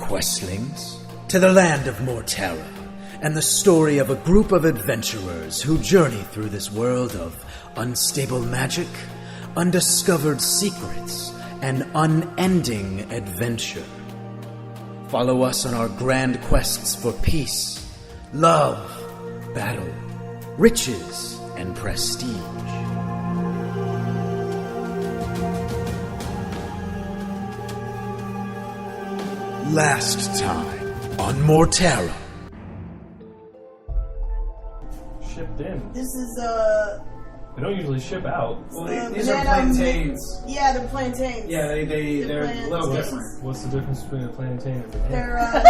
questlings, to the land of Mortera, and the story of a group of adventurers who journey through this world of unstable magic, undiscovered secrets, and unending adventure. Follow us on our grand quests for peace, love, battle, riches, and prestige. Last time on Mortera. Shipped in. This is They don't usually ship out. Well, these are plantains. Yeah, they're plantains. Yeah, they're a little different. What's the difference between a plantain and a banana?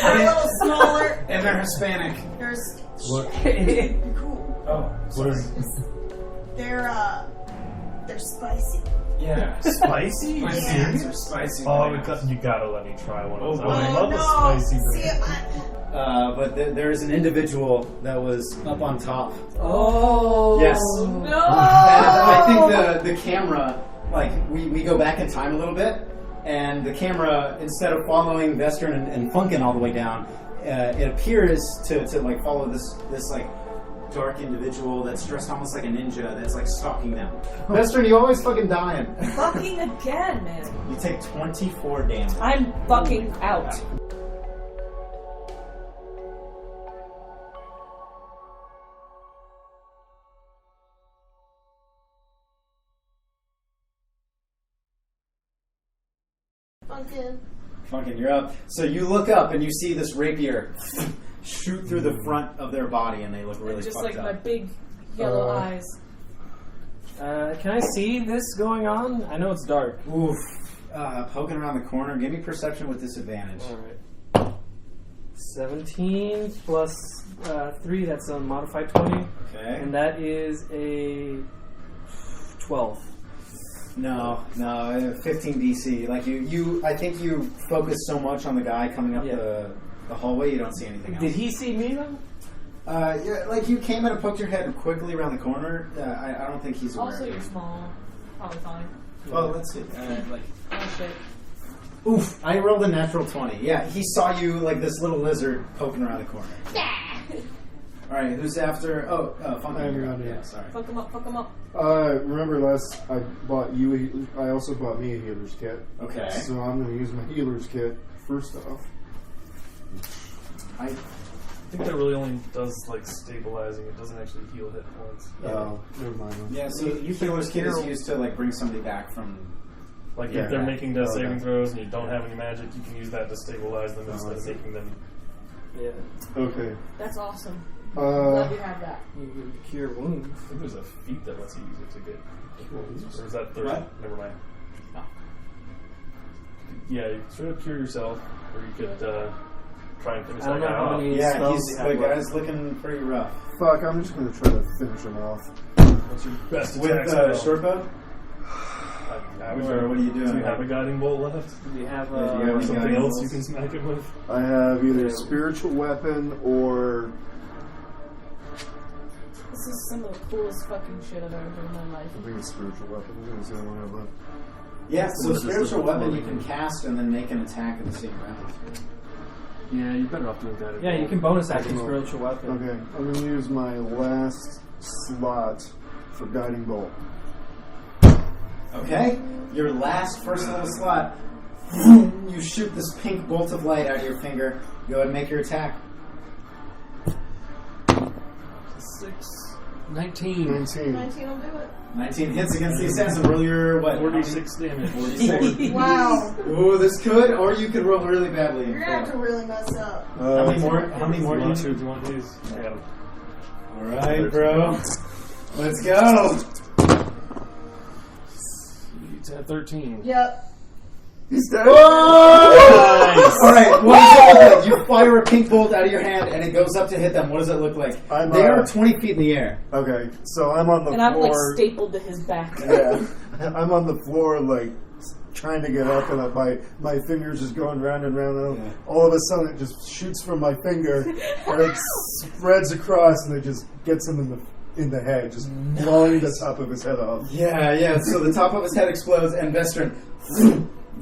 They're a little smaller. And they're Hispanic. What? Cool. Oh, What is? They're spicy. Yeah. Spicy? Plantains are spicy. Oh, you gotta let me try one of those. Oh, I boy. love no. a spicy See, banana. But there is an individual that was up on top. Oh. Yes. no! And I think the camera, like, we go back in time a little bit, and the camera, instead of following Vestern and Funkin all the way down, it appears to like follow this like dark individual that's dressed almost like a ninja that's like stalking them. Vestern, you always fucking dying. Fucking again, man. You take 24 damage. I'm fucking out. Funkin', you're up. So you look up and you see this rapier shoot through the front of their body, and they look really Just fucked like up. my big yellow eyes. Can I see this going on? I know it's dark. Oof. Poking around the corner. Give me perception with disadvantage. Alright. 17 plus 3, that's a modified 20. Okay. And that is a 12. No, 15 DC. Like you I think you focus so much on the guy coming up the hallway, you don't see anything else. Did he see me then? Yeah, like you came in and poked your head quickly around the corner. I don't think he's aware Also, of you're you. small. Probably fine. Well, let's see. Oh shit. Oof! I rolled a natural 20. Yeah, he saw you like this little lizard poking around the corner. All right, who's after? Oh, Funky. Yeah, sorry. Fuck him up, fuck him up. Remember last I bought you. I also bought me a healer's kit. Okay. So I'm going to use my healer's kit first off. I think that really only does like stabilizing. It doesn't actually heal hit points. Never mind. Yeah, so healer's kit is used to like bring somebody back from. Like Yeah. if they're making death saving Okay. throws and you don't have any magic, you can use that to stabilize them instead of making them. Yeah. Okay. That's awesome. Glad you Uh, have that. You can cure wounds. I think there's a feat that lets you use it to get wounds. Or is that 30? What? Never mind. Yeah, you sort of cure yourself, or you could try and finish that guy off. Yeah, the guy's looking pretty rough. fuck, I'm just going to try to finish him off. What's your best With attack spell? short bow? Or what are you doing? Do you have a guiding bolt left? Do you have do you have something guiding else bolts? you can smack it with? I have either a spiritual weapon or... This is some of the coolest fucking shit I've ever done in my life. I think it's spiritual weapon. I think it's the only one I have left. Yeah, so spiritual weapon you can cast and then make an attack at the same round. Yeah, you're better off doing that. Yeah, you can bonus action Okay. spiritual weapon. Okay, I'm going to use my last slot for guiding bolt. Okay, your last first level slot. You shoot this pink bolt of light out of your finger. Go ahead and make your attack. 19. 19. 19 will do it. 19 hits against the assassin. Roll your what? 46 damage. 46. Wow. Ooh, this could, or you could roll really badly. You're gonna have to really mess up. How many more? How many more do you Do you want these? I got them. All right, bro. Let's go. It's at 13. Yep. He's dead. Nice. All right, what does it look like? You fire a pink bolt out of your hand, and it goes up to hit them. What does it look like? They are 20 feet in the air. Okay, so I'm on the And I'm like floor. stapled to his back. Yeah, I'm on the floor, like trying to get up, and my fingers just going round and round. And all of a sudden, it just shoots from my finger, and it spreads across, and it just gets him in the head, just blowing the top of his head off. Yeah. So the top of his head explodes, and Vestron,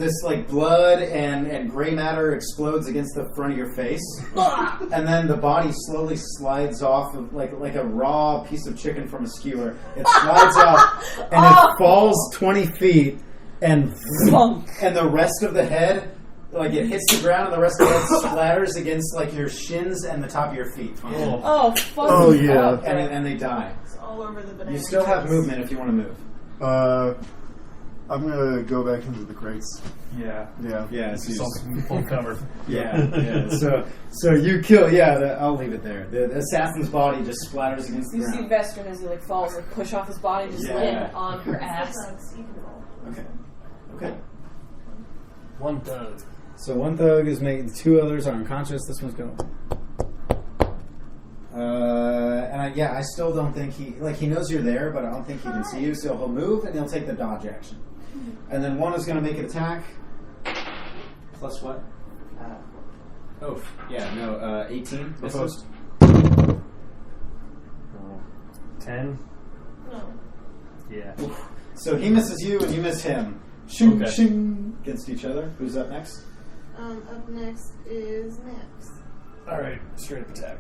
this like blood and gray matter explodes against the front of your face, and then the body slowly slides off of like a raw piece of chicken from a skewer. It slides off and it falls 20 feet, and the rest of the head, like it hits the ground, and the rest of the head splatters against like your shins and the top of your feet. Oh, fuck. Oh, yeah. And they die. It's all over the banana. You still have movement if you want to move. I'm gonna go back into the crates. Yeah. Yeah. Yeah, so you Full cover. yeah. So you kill. Yeah, I'll leave it there. The assassin's body just splatters against the You see ground. Vestron as he like falls, like push off his body, just Yeah. land on her ass. Okay. One thug. So one thug is making. The two others are unconscious. This one's going. I still don't think he knows you're there, but I don't think he can see you. So he'll move and he'll take the dodge action. And then one is going to make an attack. Plus what? 18. Opposed. 10. No. Yeah. So he misses you and you miss him. Shing, Okay. shing against each other. Who's up next? Up next is Max. Alright, straight up attack.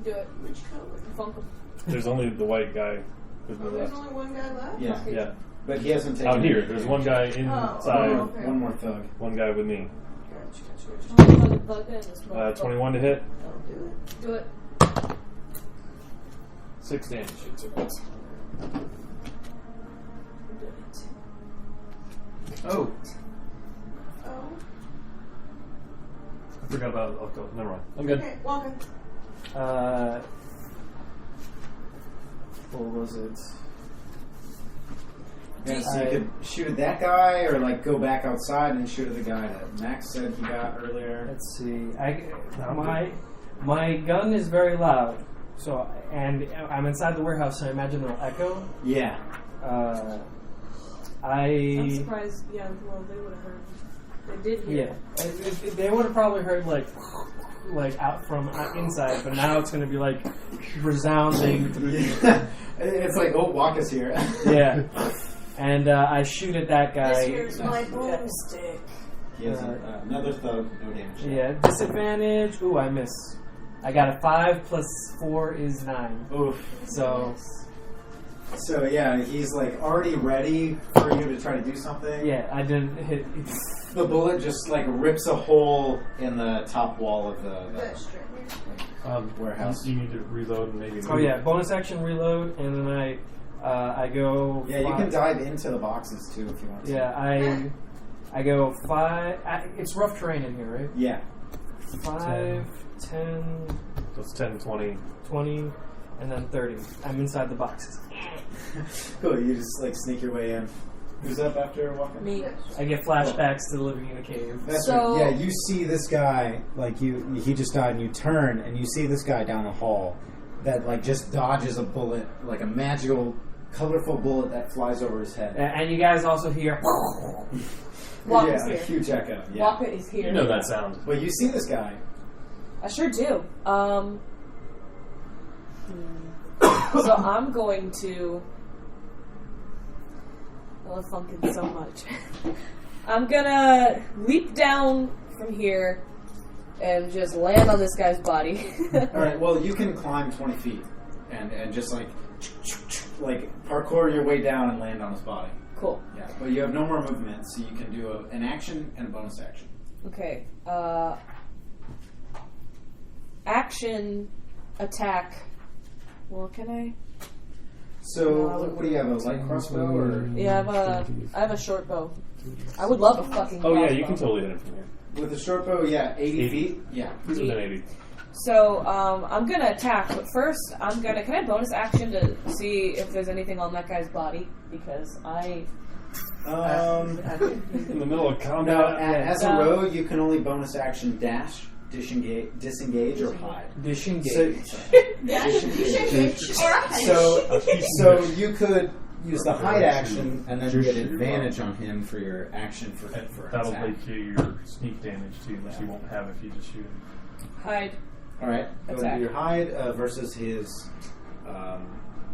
Do it. Which color? Funk him. There's only the white guy with Oh, the there's left. only one guy left? Yeah. Yeah. But he hasn't taken Out here, any there's damage. one guy inside, Oh, okay. One more thug. one guy with me. Gotcha. 21 to hit, Do it. 6 damage. Oh, Oh. I forgot about it. I'll go. Never mind. I'm good. Okay, Walker. What was it? Yeah, so you could shoot at that guy, or like go back outside and shoot at the guy that Max said he got earlier. Let's see. My gun is very loud, and I'm inside the warehouse, so I imagine it'll echo. Yeah. I'm surprised. Yeah, well, they would have heard. They did hear. Yeah, they would have probably heard like out from inside, but now it's going to be like resounding through. It's like, oh, Waka's here. Yeah, and I shoot at that guy. Here's my boomstick. He has another thug, no damage. Yeah, disadvantage. Ooh, I miss. I got a 5 plus 4 is 9. Oof. So yeah, he's like already ready for you to try to do something. yeah, I didn't hit. The bullet just like rips a hole in the top wall of the That's straight here. warehouse. You need to reload and maybe. Oh yeah, bonus action reload, and then I go. Yeah, you 5. can dive into the boxes too if you want to. Yeah, I go 5. It's rough terrain in here, right? Yeah. 5, 10, So it's 10, 20. 20, and then 30. I'm inside the boxes. Cool. You just like sneak your way in. Who's up after walking? Me. I get flashbacks to living in a cave. That's So- right. Yeah, you see this guy, like he just died, and you turn, and you see this guy down the hall that like just dodges a bullet, like a magical, colorful bullet that flies over his head. And you guys also hear. Waka's yeah, a here. huge echo. Yeah. Waka is here. You know that sound. But you see this guy. I sure do. So I'm going to. I love Funkin' so much. I'm gonna leap down from here and just land on this guy's body. All right. Well, you can climb 20 feet and just like parkour your way down and land on his body. Cool. Yeah. But you have no more movement, so you can do an action and a bonus action. Okay. Action, attack. Well, can I? So what do you have? A light crossbow or Yeah, I have a short bow. I would love a fucking. Oh yeah, crossbow. you can totally hit him from here. with a short bow? Yeah, 80 feet. Yeah. He's within 80. So I'm gonna attack, but first can I bonus action to see if there's anything on that guy's body? Because I In the middle of combat. Now, as a row, you can only bonus action dash, disengage, or hide. Disengage. So you could use the hide action and then get advantage on him for your action for That'll attack. make you your sneak damage too, which you won't have if you just shoot him. hide. All right, go Attack. to your hide versus his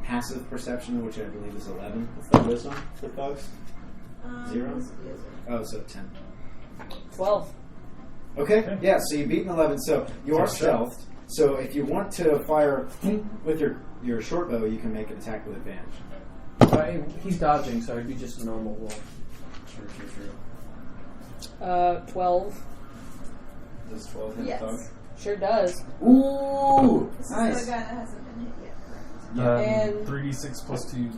passive perception, which I believe is 11. What's the wisdom for thugs? 0? Yes. Oh, so 10. 12. Okay, yeah, so you beat an 11, so you are So stealthed. So if you want to fire with your short bow, you can make an attack with advantage. He's dodging, so it'd be just a normal roll. True. 12. Does 12 hit Yes. Thug? Sure does. Ooh! This Nice. is the guy that hasn't been hit yet. Right? And 3d6 plus 2.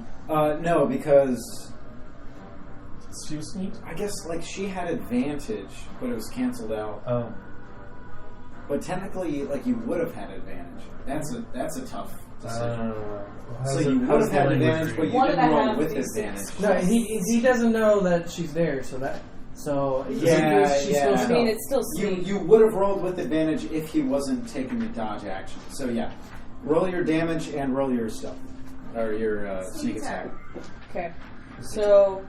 No, because She was sneaked? I guess like she had advantage, but it was canceled out. Oh. But technically, like you would have had advantage. That's a tough decision. So you would have had advantage, but you What did I didn't roll have with for these advantage. six? No, he doesn't know that she's there, so Yeah, she's yeah. still I mean, it's still You sneak. you would have rolled with advantage if he wasn't taking the dodge action. So yeah, roll your damage and roll your stealth or your sneak attack. Okay. So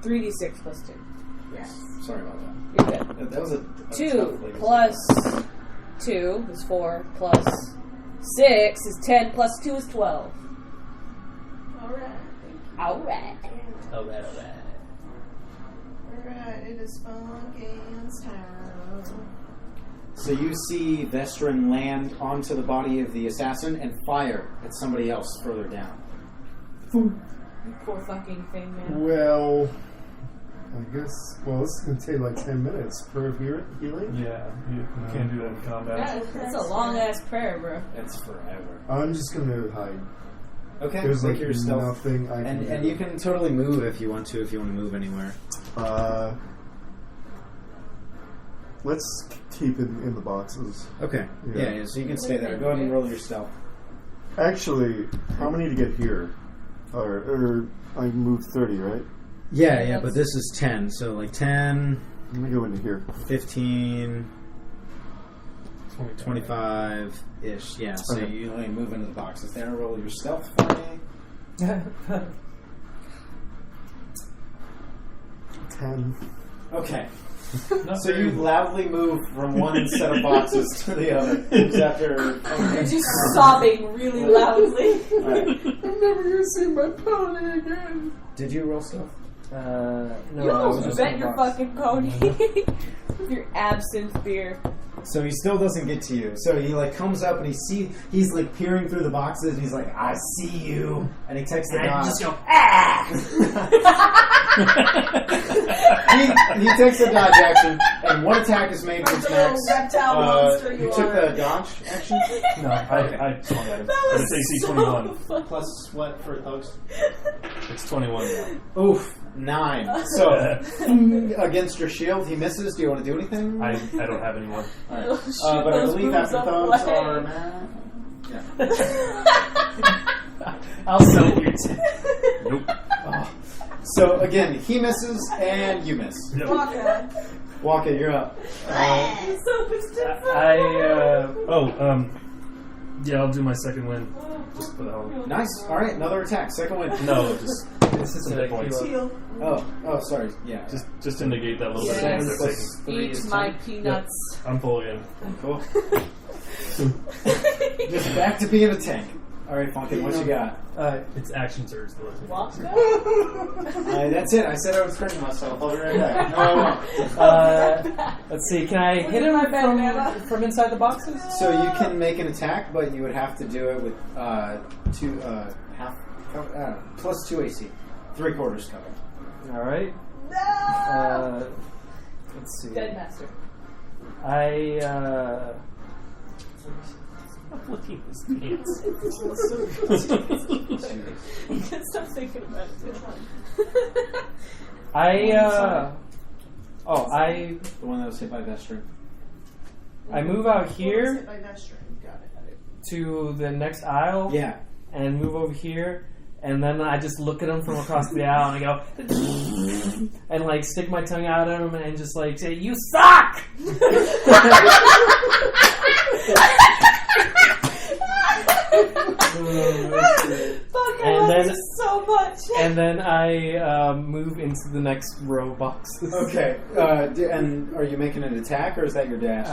3d6 plus 2. Yes. Sorry about that. You're good. That was a 2 tough label. plus 2 is 4 plus 6 is 10 plus 2 is 12. Alright. Alright. Alright. Alright, it is Funkin's turn. So you see Vestrin land onto the body of the assassin and fire at somebody else further down. You poor fucking thing, man. Well, I guess. Well, this is gonna take like 10 minutes per healing. Yeah, you can't do that in combat. That's a long ass prayer, bro. That's forever. I'm just gonna hide. Okay, There's make like your stealth. nothing I can And do. you can totally move if you want to move anywhere. Let's keep it in the boxes. Okay. Yeah. Yeah, so you can stay there. Go ahead and roll your stealth. Actually, how many to get here? Or I moved 30, right? Yeah, but this is 10. So like 10, Let me go into here. 15, 25-ish. Yeah, so Okay. you only move into the boxes there. Roll your stealth for me. 10. Okay. Not So very you loudly move from one set of boxes to the other. After. You're just sobbing really loudly. Alright. I'm never gonna see my pony again. Did you roll stealth? No, You I was almost just bet in the your box. fucking pony. Your absinthe beer. So he still doesn't get to you. So he like comes up and he's like peering through the boxes and he's like, I see you. And he takes the dodge. just go, he takes the dodge action and one attack is made Like which the little max. reptile monster you You took are. the dodge action? No, I swung at him. That But was it's AC so 21. fun. Plus what for thugs? It's 21 now. Oof, 9. So against your shield, he misses. Do you want to do anything? I don't have anyone. Alright. Shoot But I those believe boobs after up thugs away. are yeah. I'll sell your tip. Nope. So again, he misses and you miss. Yep. Waka. Waka, you're up. So much Yeah, I'll do my second win. Just for the hell of it. Nice. All right, another attack. Second win. No, just This is Some a hit points. kilo. Oh, sorry. Yeah. just to negate that little Yes. bit. Of damage. Plus 3 Eat is my 10. peanuts. I'm full again. Cool. Just back to being a tank. All right, Funkin, what you got? It's action surge. The Waka? That's it. I said I was training myself. I'll be right back. Let's see. Can I hit him from inside the boxes? So you can make an attack, but you would have to do it with plus 2 AC, 3/4 cover. All right. No! Let's see. Dead master. Stop looking at his pants. Stop thinking about it. The one that was hit by Vestrin. I move out What was here it by Vestrin? Got it. to the next aisle. Yeah. And move over here, and then I just look at him from across the aisle, and I go, and like stick my tongue out at him, and just like say, "You suck!" Fuck, I And love then- this so much. And then I move into the next row of boxes. Okay. And are you making an attack, or is that your dash?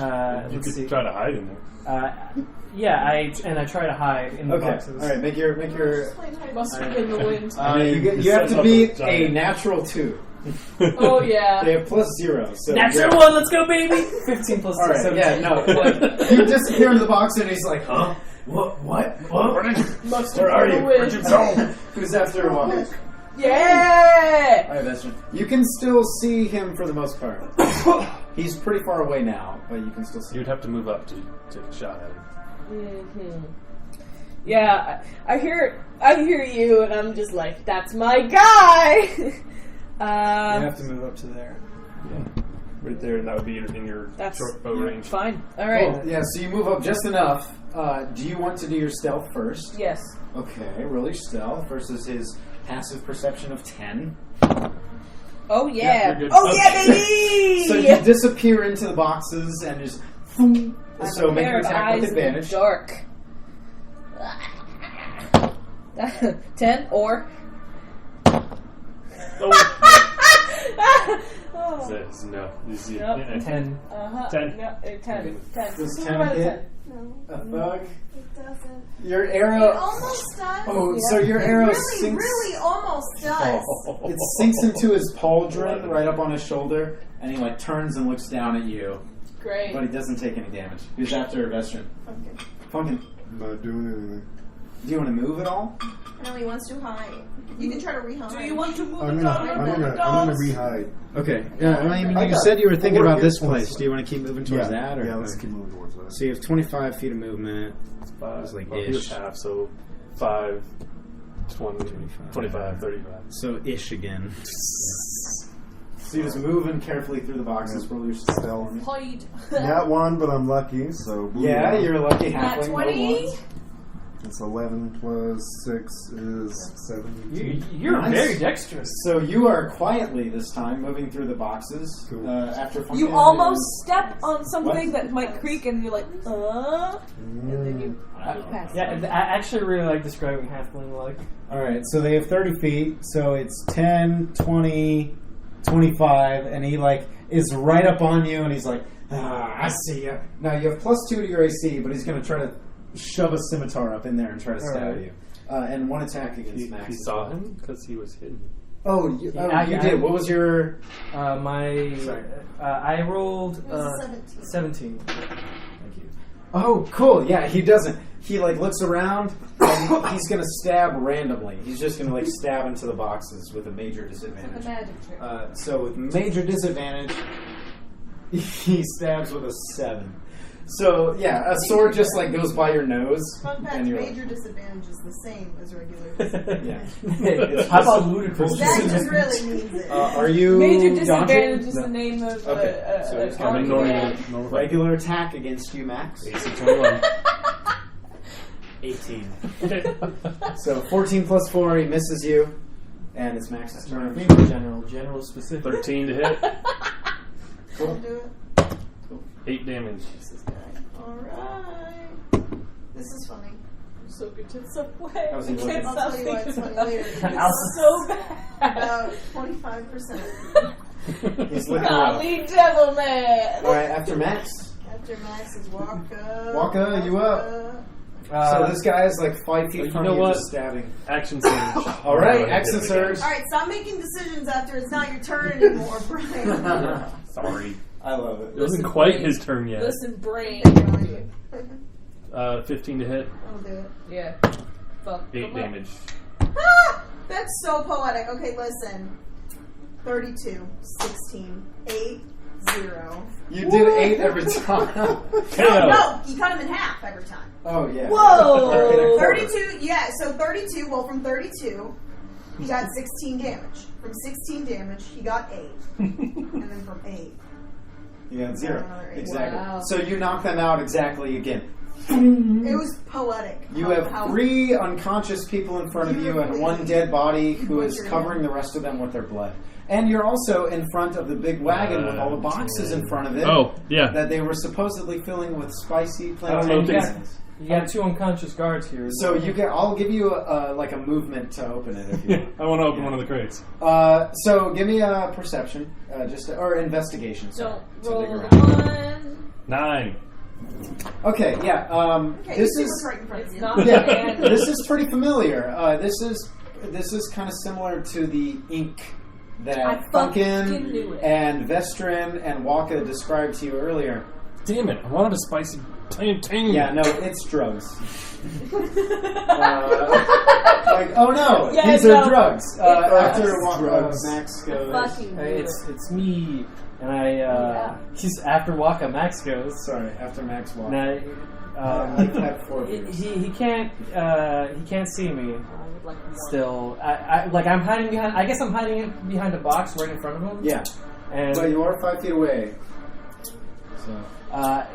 You Let's could see. try to hide in there. Yeah, I try to hide in the Okay. boxes. All right. Make your. Must have been the wind. You have to beat a natural 2. Oh yeah. They have +0. So Natural yeah. 1, let's go, baby! 15 plus 6, All right, 17. yeah, no. Like, you disappear into the box, and he's like, huh? What? Must Where are you? Where'd you go? Who's after a while? Yeah. Alright, that's right. You can still see him for the most part. He's pretty far away now, but you can still see him. You'd have to move up to take a shot at him. Mm-hmm. Yeah, I hear you, and I'm just like, that's my guy. You have to move up to there. Yeah. Right there, and that would be in your That's short bow range. Fine. All right. Oh, yeah, so you move up just enough. Do you want to do your stealth first? Yes. Okay, roll your stealth versus his passive perception of 10. Oh yeah. you're good. Oh Okay. yeah, baby. So you disappear into the boxes and just... boom. I have So a make pair your of attack with eyes in the advantage. dark. 10 or. Oh. Says no. You see, Nope. 10. 10. No, 10. Does Who 10 rolled a hit? No, A thug? it doesn't. Your It arrow... almost does. Oh, so your It arrow really, sinks... really almost does. It sinks into his pauldron right up on his shoulder, and he like turns and looks down at you, Great. but he doesn't take any damage. He's after Vestron. Okay. Funkin', I'm not doing anything. do you want to move at all? No, he wants to hide. You can try to re-hide. Do you want to move I'm the gonna rehide. Okay. Yeah, I mean, I you got said you were thinking 4 about this hit points place. Do you want to keep moving towards that? Or? Yeah, let's keep moving towards that. So you have 25 feet of movement. 5. It's like Well, he was ish. half, so 5, 20, 25, 35. So ish again. So you're just moving carefully through the boxes. Roll your stealth. Hide. Not 1, but I'm lucky, so... Yeah, you're lucky Nat halfling. 20. It's 11 plus 6 is 17. You're Nice. very dexterous. So you are quietly this time moving through the boxes. Cool. After You Funkin' almost step on something What? that might creak, and you're like, and then you pass. Yeah, I actually really like describing halfling like. Alright, so they have 30 feet, so it's 10, 20, 25, and he like is right up on you, and he's like, I see you. Now you have +2 to your AC, but he's going to try to shove a scimitar up in there and try to stab Alright. you. And 1 attack against Max. He as saw well. him because he was hidden. Oh, you I did. What was your... Sorry. I rolled It was a 17. Thank you. Oh, cool. Yeah, he doesn't. He like looks around and he's gonna stab randomly. He's just gonna like stab into the boxes with a major The disadvantage. magic trick. So with major disadvantage, he stabs with a 7. So yeah, a sword just like goes by your nose, Fun fact, and you're major disadvantage is the same as regular disadvantage. yeah. How about ludicrous? That just really means it. Are you Major disadvantage dodging? is the name of Okay, So it's an coming argument. normal. Regular attack against you, Max. AC 21. 18. So 14 plus 4, he misses you, and it's Max's turn. General specific. 13 to hit. I'll do it. 8 damage. Alright. This is funny. I'm so good to subway. How's I he can't looking? I'll stop tell you why it's thinking funny about later. it. I'll- It's so bad. About 25%. He's looking around. Golly devil man. Alright, after Max. After Max is Waka. Waka, you up. So this guy is like 5 feet you from know you, what? just stabbing. Action surge. Alright, action surge. Alright, stop making decisions after it's not your turn anymore, Brian. Sorry. I love it. It wasn't quite his turn yet. Listen, brain. 15 to hit. I'll do it. Yeah. Fuck. 8 Come on. damage. Ah, that's so poetic. Okay, listen. 32, 16, 8, 0. You did 8 every time. KO. No, you cut him in half every time. Oh, yeah. Whoa. In a quarter. 32, yeah, so 32, well, from 32, he got 16 damage. From 16 damage, he got 8. And then from 8. You got 0. Another 8. Exactly. Wow. So you knock them out exactly again. It was poetic. You How- have how- 3 unconscious people in front of you and 1 dead body who is covering the rest of them with their blood. And you're also in front of the big wagon with all the boxes in front of it. Oh, yeah. That they were supposedly filling with spicy Oh, plantain yeah. raisins. You got 2 unconscious guards here. So you get. I'll give you like a movement to open it if you want. I want to open one of the crates. So give me a perception, or investigation. Don't to roll dig the around. 1. 9. Okay, yeah. Okay, This you see is what's right in front of It's you. not yeah. bad. This is pretty familiar. This is kind of similar to the ink that fucking Funkin knew it. and Vestrin and Waka described to you earlier. Damn it! I wanted a spicy plantain. Yeah, no, it's drugs. Oh no, Yeah, these no. are drugs. After Waka, drugs. Max goes. Fucking Hey, knew it's me, and I. He's after Waka. Max goes. Sorry, after Max walks. Now, I've had 4 beers. he can't see me I would like one. still. I'm hiding behind. I guess I'm hiding behind a box right in front of him. Yeah, And but you are 5 feet away. So.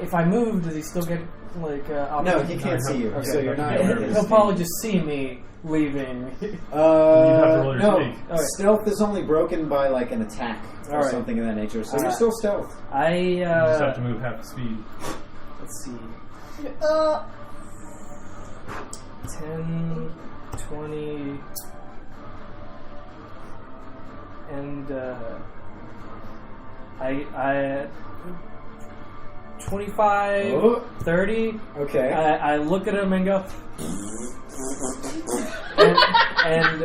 if I move, does he still get like? No, he can't see you, Okay. so you're not. He'll probably just see me leaving. You'd have to roll your No, sneak. Alright. stealth is only broken by like an attack or Alright. something of that nature. So you're Alright. still stealth. You just have to move half the speed. Let's see. 10, 20, and I 25, Oh. 30. Okay. I look at him and go, and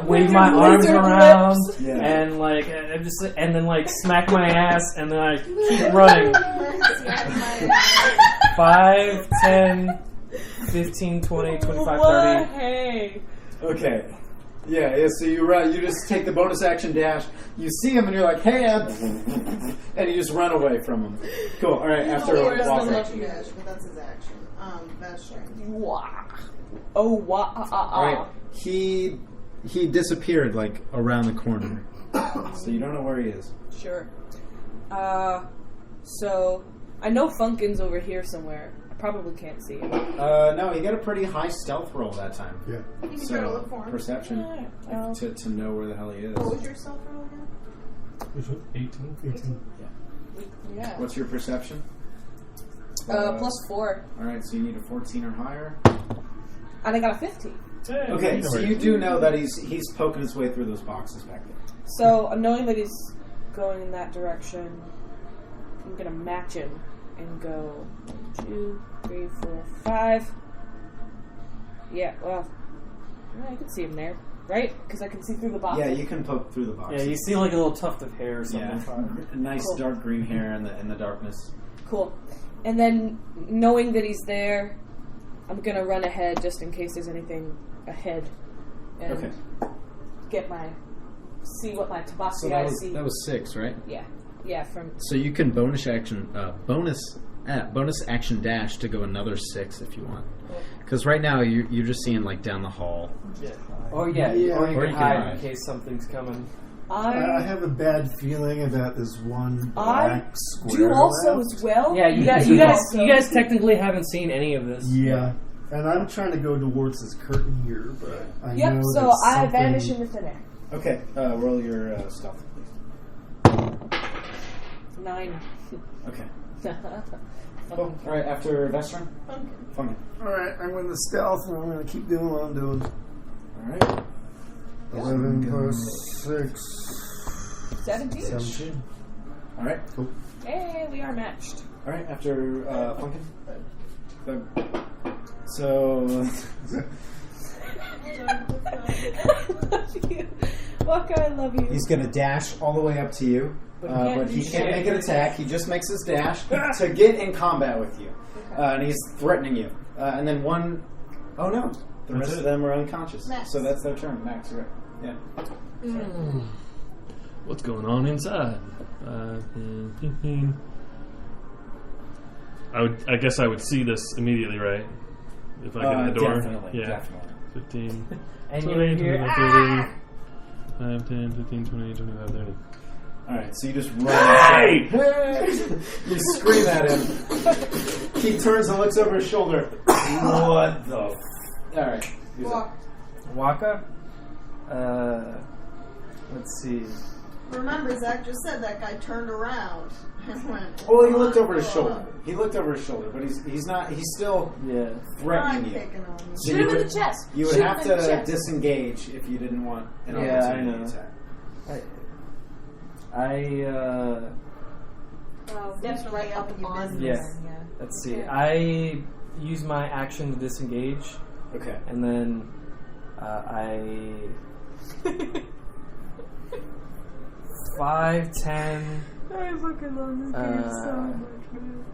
wave my arms lizard around, lips. Yeah. and like, and then like smack my ass, and then I keep running. 5, 10, 15, 20, 25, What? 30. Hey. Okay. Yeah, so you run. You just take the bonus action dash. You see him, and you're like, "Hey, Ed," and you just run away from him. Cool. All right. After Where's the Walker. lucky dash? But that's his action. Vestrin. Wah. Oh, wah. All right. He disappeared like around the corner, so you don't know where he is. Sure. So I know Funkin's over here somewhere. I probably can't see him. No, he got a pretty high stealth roll that time. Yeah. You can try to So look for him. perception Alright, to know where the hell he is. What was your self roll again? 18. Yeah. What's your perception? +4. All right, so you need a 14 or higher. And I got a 15. Okay, so you do know that he's poking his way through those boxes back there. So, knowing that he's going in that direction, I'm gonna match him and go 1, 2, 3, 4, 5. Yeah, well, I can see him there, right? Because I can see through the box. Yeah, you can poke through the boxes. Yeah, you see like a little tuft of hair or something. Yeah, a nice Cool. dark green hair in the darkness. Cool. And then, knowing that he's there, I'm gonna run ahead just in case there's anything ahead, and Okay. see what my Tabasco So eyes see. that was 6, right? Yeah, from So you can bonus action dash to go another 6 if you want. Because right now you're just seeing like down the hall. Or yeah, Yeah. or you Or can you can hide hide. in case something's coming. I have a bad feeling about this one black square. do also left. as well. Yeah, you guys technically haven't seen any of this. Yeah. And I'm trying to go towards this curtain here, but I Yep. know So that I something- vanish in the thin air. Okay, roll your stealth, please. 9. Okay. Cool. All right, after Vestron? Funkin. Alright, I'm going to stealth and I'm going to keep doing what I'm doing. All right. 11 plus 6. 17. 17. All right. Cool. Hey, we are matched. All right, after Funkin. So, Waka, I love you. he's going to dash all the way up to you, but he can't make an attack. He just makes his dash to get in combat with you, and he's threatening you. And then one, oh no, the rest of them are unconscious. Max. So that's their turn. Max, you're right. Yeah. What's going on inside? I guess I would see this immediately, right? If I get in the door. Definitely, Yeah. definitely. 15, And 20, you hear 25, 30, 5, 10, 15, 20, 25, 30. All right, so you just run. Hey! You scream at him. He turns and looks over his shoulder. What the? All right. who's up? Walk. Waka. Let's see. Remember, Zach just said that guy turned around and went. Well, he looked over his shoulder. He looked over his shoulder, but he's not. He's still Yeah. I'm threatening you. picking on you. So Shoot you him in would- the chest. You would Shoot have him in the to chest. disengage if you didn't want an Yeah, I opportunity know. attack. That's right up on Yeah. him, yeah. Let's see. I use my action to disengage, Okay. and then I 5, 10, I fucking love this game so much, man.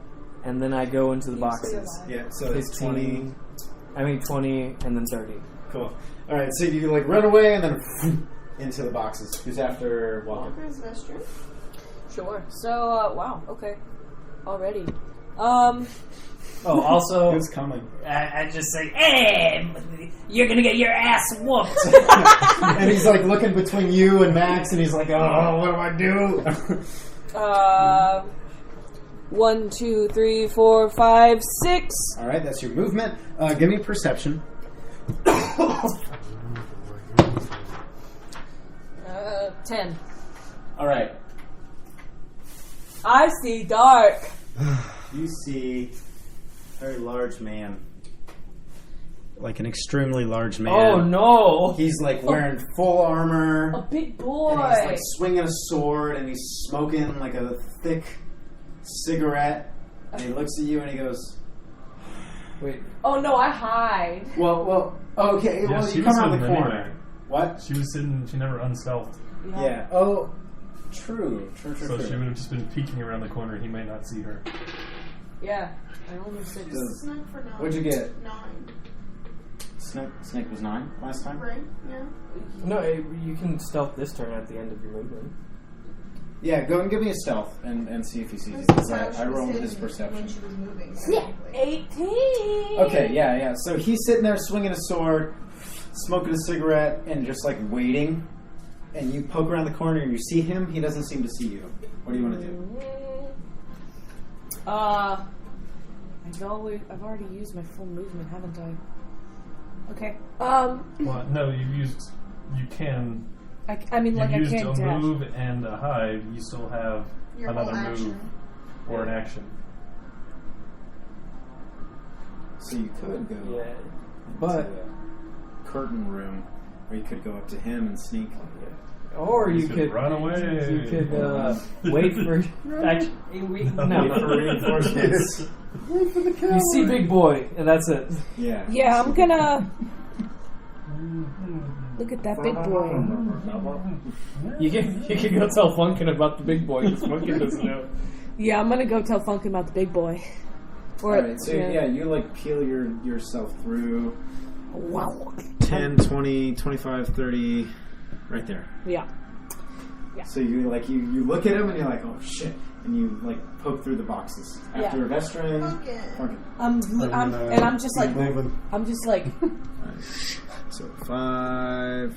and then I go into the boxes. Yeah, so it's 20. 20, and then 30. Cool. All right, so you like run away and then into the boxes. Who's after Walker? Walker's Vestron. Sure. So, wow, okay. Already. Oh, also, Who's coming? I just say, hey, you're gonna get your ass whooped. And he's like looking between you and Max, and he's like, "Oh, what do I do?" 1, 2, 3, 4, 5, 6. All right, that's your movement. Give me perception. 10. All right, I see dark. you see a very large man, like an extremely large man. Oh no! He's like wearing full armor. A big boy. And he's like swinging a sword, and he's smoking like a thick cigarette. And he looks at you and he goes, Wait, Oh no, I hide. well, okay. Yeah, Well, she you was come around the hidden corner. anyway. What? She was sitting. She never unstealthed, Yeah. Oh, true. so she would have just been peeking around the corner. He might not see her. Yeah. I only 6. Snake for 9. What'd you get? 9. Snake was 9 last time. Right? Yeah. no, you can stealth this turn at the end of your movement. Yeah, go and give me a stealth and see if he sees you. That's 'Cause how she I was rolled his hidden perception. when she was moving. Yeah. technically. 18. Okay, yeah. So he's sitting there swinging a sword, smoking a cigarette, and just like waiting. And you poke around the corner and you see him. He doesn't seem to see you. What do you want to do? I've already used my full movement, haven't I? Okay. Well, no, you can. I mean, like, I used can't a dash. move and a hide. You still have Your another whole move action. or an action. So you could go Yeah, to but the curtain room, or you could go up to him and sneak. or you You could could run away. You could wait for actually, no. Wait for reinforcements. Wait for the cow. You see Big Boy, and that's it. Yeah. Yeah, I'm gonna look at that big boy. You can go tell Funkin about the Big Boy because Funkin doesn't know. Yeah, I'm gonna go tell Funkin about the big boy. Or, Alright, so yeah, you like peel yourself through Wow. 10, 20, 25, 30, right there. Yeah. So you like you look at him and you're like, oh shit, and you like poke through the boxes. After Yeah. Vestron, Pumpkin. Funkin. I'm just like, moving. I'm just like, So 5,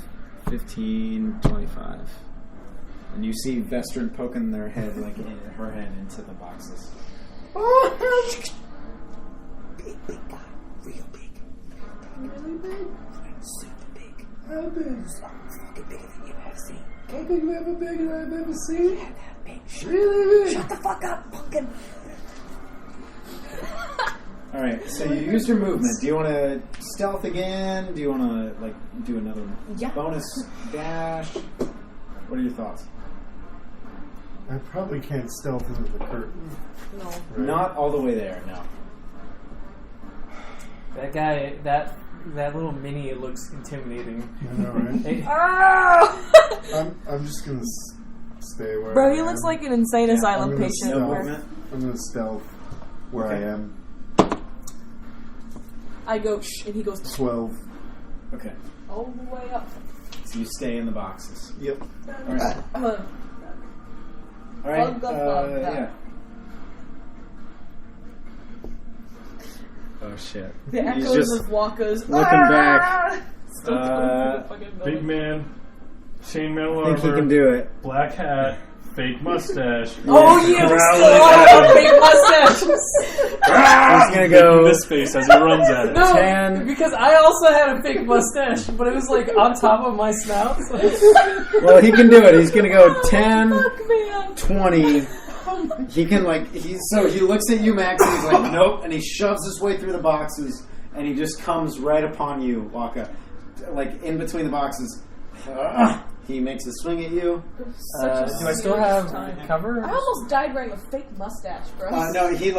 15, 25. And you see Vestron poking her head into the boxes. Big guy. Real big. Really big? Super big. How big? Fucking bigger than you've ever seen. How big? Never bigger than I've ever seen. That big. Really big? Shut the fuck up, pumpkin. Alright, so you used your movement. Do you want to stealth again? Do you want to like do another bonus dash? What are your thoughts? I probably can't stealth into the curtain. no. Right? Not all the way there, no. That guy, that little mini looks intimidating. I know, right? Hey, I'm just gonna stay where. Bro, I he am. looks like an insane asylum I'm gonna patient. No stealth. movement. I'm gonna stealth where Okay. I am. I go, shh, and he goes 12. Okay. all the way up. So you stay in the boxes. Yep. Alright. Alright. Funga. Yeah. Oh shit. The He's echoes just of Waka's. looking back. Still going through the fucking Big building. man, chainmail I think he armor, can do it. black hat, fake mustache. Oh, yeah, we Growling still at have a him. big mustache. He's gonna Making go this face as he runs at it. no, 10. because I also had a fake mustache, but it was like on top of my snout. So. Well, he can do it. He's gonna go 10, Fuck, man. 20. He can like he looks at you, Max, and he's like, nope, and he shoves his way through the boxes, and he just comes right upon you, Waka, like in between the boxes. He makes a swing at you. Such a Do I still have time. cover? I almost died wearing a fake mustache, bro. No, he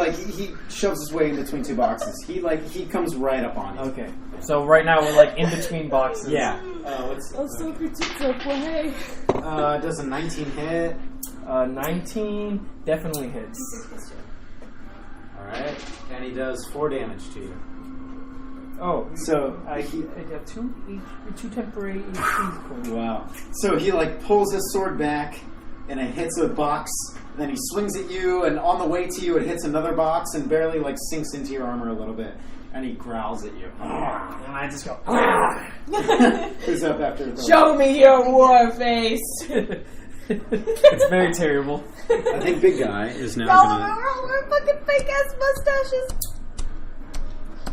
shoves his way in between two boxes. He comes right up on you. Okay. So right now we're like in between boxes. Yeah. I'm so critique play. Does a 19 hit? 19 definitely hits. Alright. And he does 4 damage to you. Oh, So I have two temporary HP. wow. So he pulls his sword back and it hits a box. Then he swings at you, and on the way to you, it hits another box and barely sinks into your armor a little bit. And he growls at you. And I just go. Who's up after the Show me your war face. It's very terrible. I think big guy is now All gonna. over our fucking fake ass mustaches.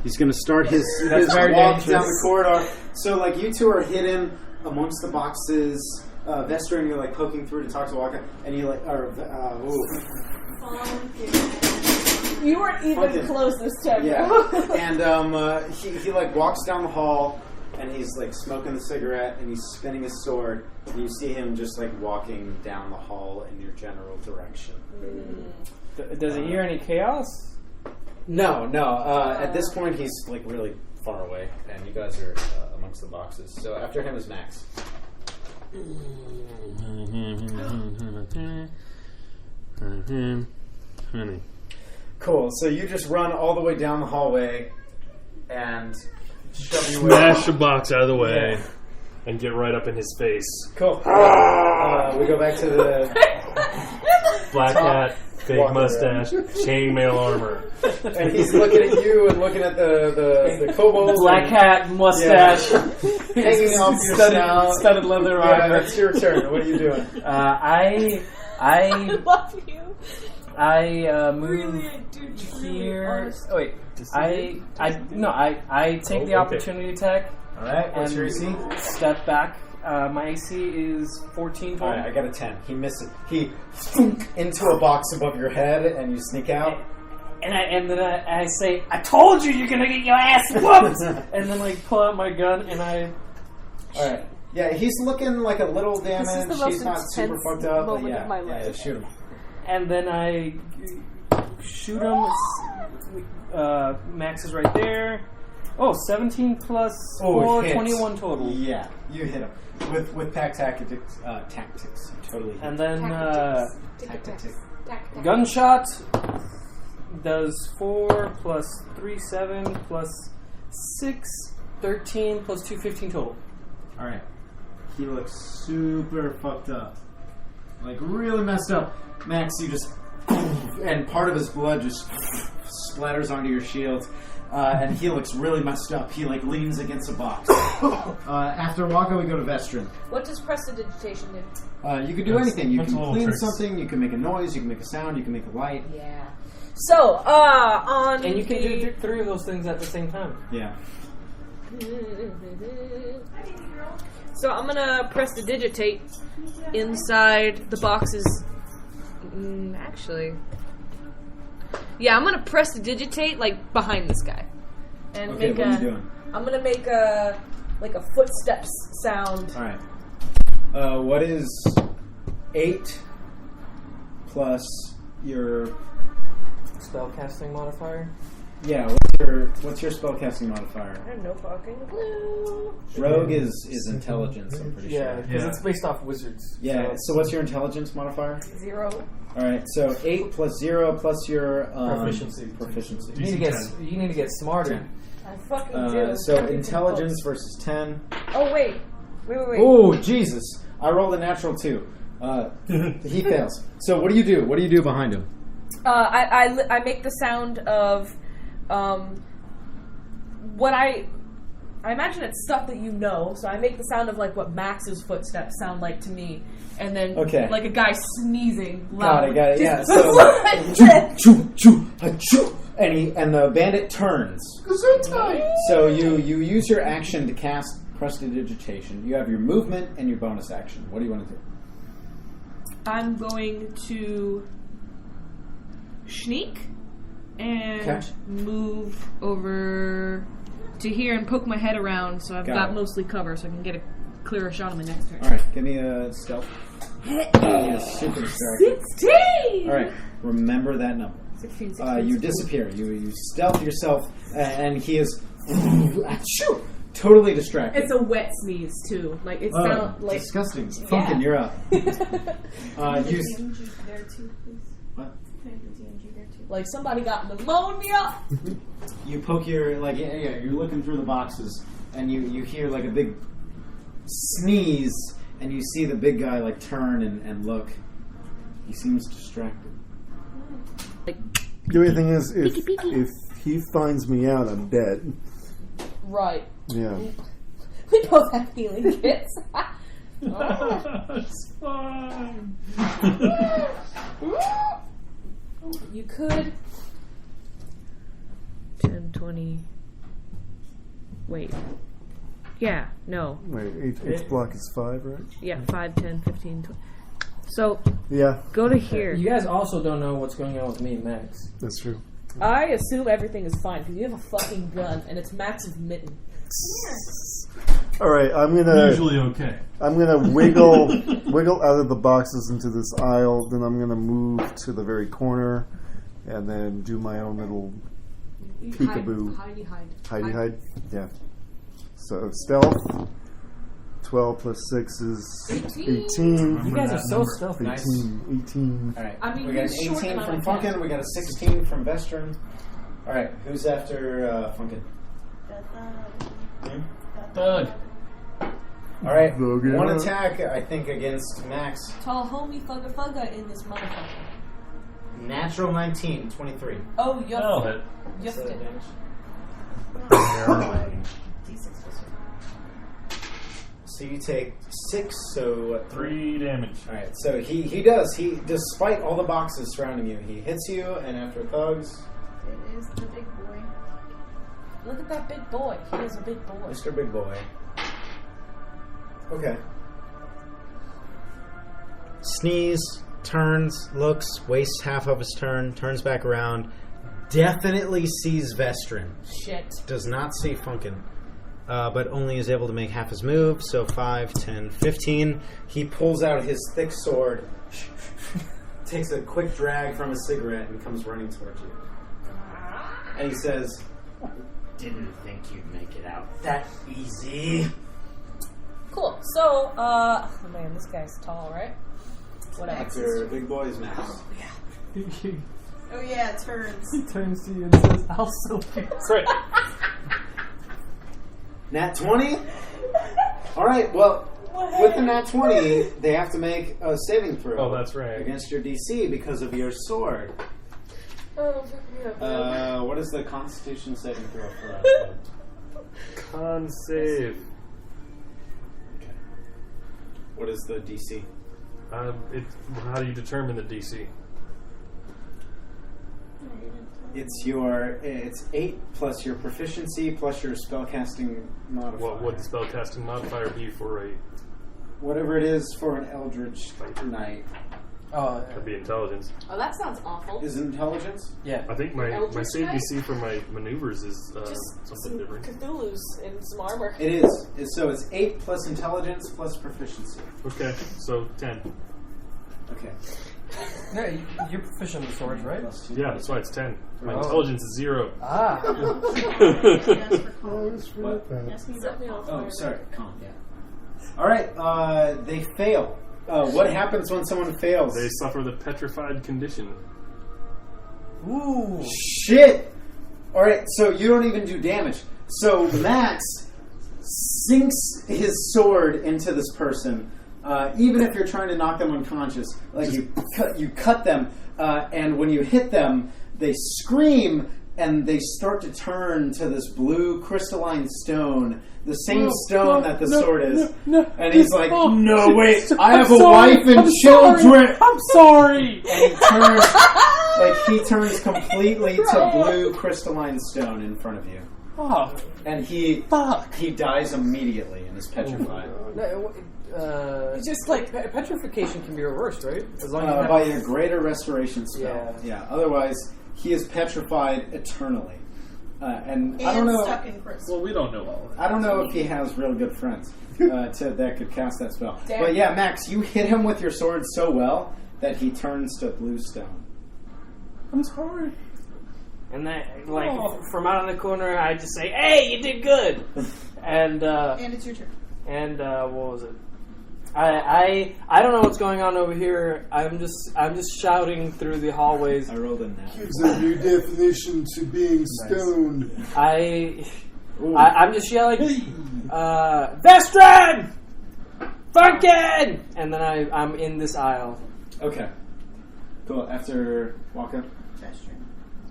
He's gonna start his That's very walk dangerous. down the corridor. So you two are hidden amongst the boxes. Vester and you're poking through to talk to Walker, and you You weren't even Fucking- close this time. yeah. bro. And he walks down the hall, and he's smoking the cigarette, and he's spinning his sword. And you see him just walking down the hall in your general direction. Does he hear any chaos? No. At this point, he's really far away, and you guys are amongst the boxes. So after him is Max. Cool. So you just run all the way down the hallway and shove your way. Smash a box out of the way and get right up in his face. Cool. We go back to the Black hat, fake Walking mustache, chainmail armor. and he's looking at you and looking at the kobolds. Black hat, mustache, hanging off your snout. studded leather Yeah, armor. it's your turn. What are you doing? I love you. move Really, I do here. honest. Oh wait, I take the okay. opportunity attack All right. What's and your AC? step back. My AC is 14 All total. right, I got a 10. He misses. He into a box above your head, and you sneak out. And then I say, I told you you're gonna get your ass whooped. And then pull out my gun and I. All right. Yeah, he's looking like a little This is damaged. the most He's not super intense fucked up. But moment of my life. yeah, shoot him. And then I shoot him. Max is right there. Oh, 17 plus 4, hits. 21 total. Yeah, you hit him with pack tactics. Tactics, you totally. Hit And then tactics. gunshot does 4 plus 3, 7 plus 6, 13 plus 2, 15 total. All right. He looks super fucked up, really messed up. Max, you just and part of his blood just splatters onto your shield. And he looks really messed up. He leans against a box. After Waka, we go to Vestrin. What does prestidigitation do? You can do anything. You That's can a little clean tricks. something. You can make a noise. You can make a sound. You can make a light. Yeah. So, on And you can the... do 3 of those things at the same time. Yeah. So I'm gonna prestidigitate inside the boxes. Actually, yeah, I'm gonna prestidigitate behind this guy, and Okay. make What a. are you doing? I'm gonna make a footsteps sound. All right. What is 8 plus your? Spellcasting modifier. Yeah. What's your spellcasting modifier? I have no fucking clue. Rogue is intelligence. I'm pretty Yeah, sure. because Yeah. it's based off wizards. Yeah. So what's your intelligence modifier? 0. All right. So 8 plus 0 plus your Proficiency. Proficiency. You need to get smarter. I fucking do. So Everything intelligence close. versus 10. Oh wait. Oh Jesus! I rolled a natural 2. He fails. So what do you do? What do you do behind him? I make the sound of what I imagine it's stuff that you know, so I make the sound of what Max's footsteps sound like to me, and then Okay. a guy sneezing Got loud. it. Got it. Yeah. Just- So and the bandit turns. So you use your action to cast prestidigitation. You have your movement and your bonus action. What do you want to do? I'm going to sneak and Okay. move over to here and poke my head around, so I've Got got it. mostly cover, so I can get a clear a shot on my next turn. All right, give me a stealth. He is super distracted. 16! All right, remember that number. 16. You disappear. You stealth yourself, and he is totally distracted. It's a wet sneeze too. Like it's not like disgusting. Funkin', you're up. You There too, please. what? Can I have the DMG there too? like somebody got pneumonia. You poke your you're looking through the boxes, and you hear like a big sneeze, and you see the big guy like turn and look. He seems distracted. The only thing is, if he finds me out, I'm dead. Right. Yeah. We both have healing kits. It's fine. You could 10, 20. Wait. Yeah, no. Wait, each block is 5, right? Yeah, 5, 10, 15, 20. So, Yeah, go to here. You guys also don't know what's going on with me and Max. that's true. I assume everything is fine because you have a fucking gun and it's Max's mitten. All right, I'm gonna Usually okay. wiggle out of the boxes into this aisle. Then I'm gonna move to the very corner, and then do my own little peekaboo. Hide. Yeah. So stealth. 12 plus 6 is 18. You guys are so stealthy. Nice. 18. All right. I mean, we got an he's short 18 and from I'm Funkin'. We got a 16 from Vestron. All right. Who's after Funkin'? Thug. All right. Logan. One attack, I think, against Max. Tall homie fugga in this motherfucker. Natural 19, 23. Oh, That'll yuffed hit. it. Yuffed it. D6 plus 1. So you take 6, so 3 damage. All right. So he does. He, despite all the boxes surrounding you, he hits you, and after thugs, It is the big boy. Look at that big boy. He is a big boy. Mr. Big Boy. Okay. Sneeze, turns, looks, wastes half of his turn, turns back around, definitely sees Vestron. Shit. Does not see Funkin', but only is able to make half his move, so 5, 10, 15. He pulls out his thick sword, takes a quick drag from his cigarette, and comes running towards you. And he says, "Didn't think you'd make it out that easy." Cool. So, oh man, this guy's tall, right? Whatever. After Big Boy's Max. Oh yeah, turns. He turns to you and says, "I'll so Crit. Nat 20? Alright, well, with the Nat 20, they have to make a saving throw. Oh, that's right. Against your DC because of your sword. Oh, yeah. What is the Constitution saving throw for us? Con save. Okay. What is the DC? How do you determine the DC? It's 8 plus your proficiency plus your spellcasting modifier. What would the spellcasting modifier be for a... Whatever it is for an Eldritch Knight. Oh, That'd be intelligence. Oh, that sounds awful. Is it intelligence? yeah. I think my Eldritch save Knight? DC for my maneuvers is Just something some different. Cthulhu's and some armor. It is. So it's 8 plus intelligence plus proficiency. Okay, so 10. Okay. Yeah, you're proficient with swords, right? Plus 2. Yeah, that's why it's 10. My Oh. intelligence is 0. Ah. Ask for calm. What? Ask me Set about me calm. off. Oh, sorry. Calm, yeah. Alright, they fail. What happens when someone fails? They suffer the petrified condition. Ooh. Shit! Alright, so you don't even do damage. So Max sinks his sword into this person. Even if you're trying to knock them unconscious, like you cut them, and when you hit them, they scream and they start to turn to this blue crystalline stone, the same stone that the sword is. And he's like, "No, wait, I have a wife and children." I'm sorry. And he turns completely to blue crystalline stone in front of you, Oh, and he fuck. he dies immediately and is petrified. It's just like petrification can be reversed, right? As long as you have By your greater restoration spell. Yeah. Yeah. Otherwise, he is petrified eternally. And I don't And know. stuck in crystal. Well, we don't know all of I don't know if he has real good friends that could cast that spell. Damn. But yeah, Max, you hit him with your sword so well that he turns to blue stone. I'm sorry. And then, from out in the corner, I just say, "Hey, you did good." And And it's your turn. what was it? I don't know what's going on over here. I'm just shouting through the hallways. I rolled a nat. Gives a new definition to being stoned. I'm just yelling, Vestron! Funkin! And then I'm in this aisle. Okay. Cool. After Waka, That's true.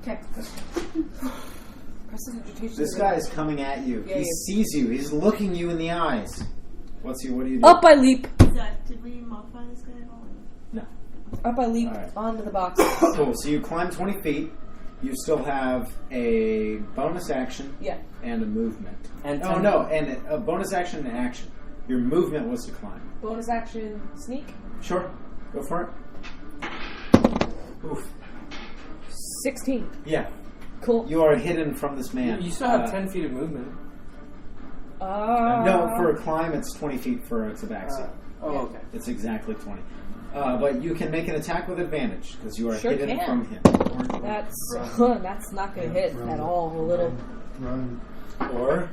Okay. Prestidigitation. this guy is coming at you. Yeah, He yeah. sees you. He's looking you in the eyes. What do you do? Up I leap. Did we modify this guy at all? No. Up I leap Alright. onto the box. Cool. So you climb 20 feet. You still have a bonus action Yeah. and a movement. And Oh, no. And a bonus action and action. Your movement was to climb. Bonus action sneak. Sure. Go for it. Oof. 16. Yeah. Cool. You are hidden from this man. You still have 10 feet of movement. No, for a climb, it's 20 feet for a tabaxi. Okay. It's exactly 20. But you can make an attack with advantage because you are Sure hidden can. from him. That's that's not going to hit at all. A little. Run. Or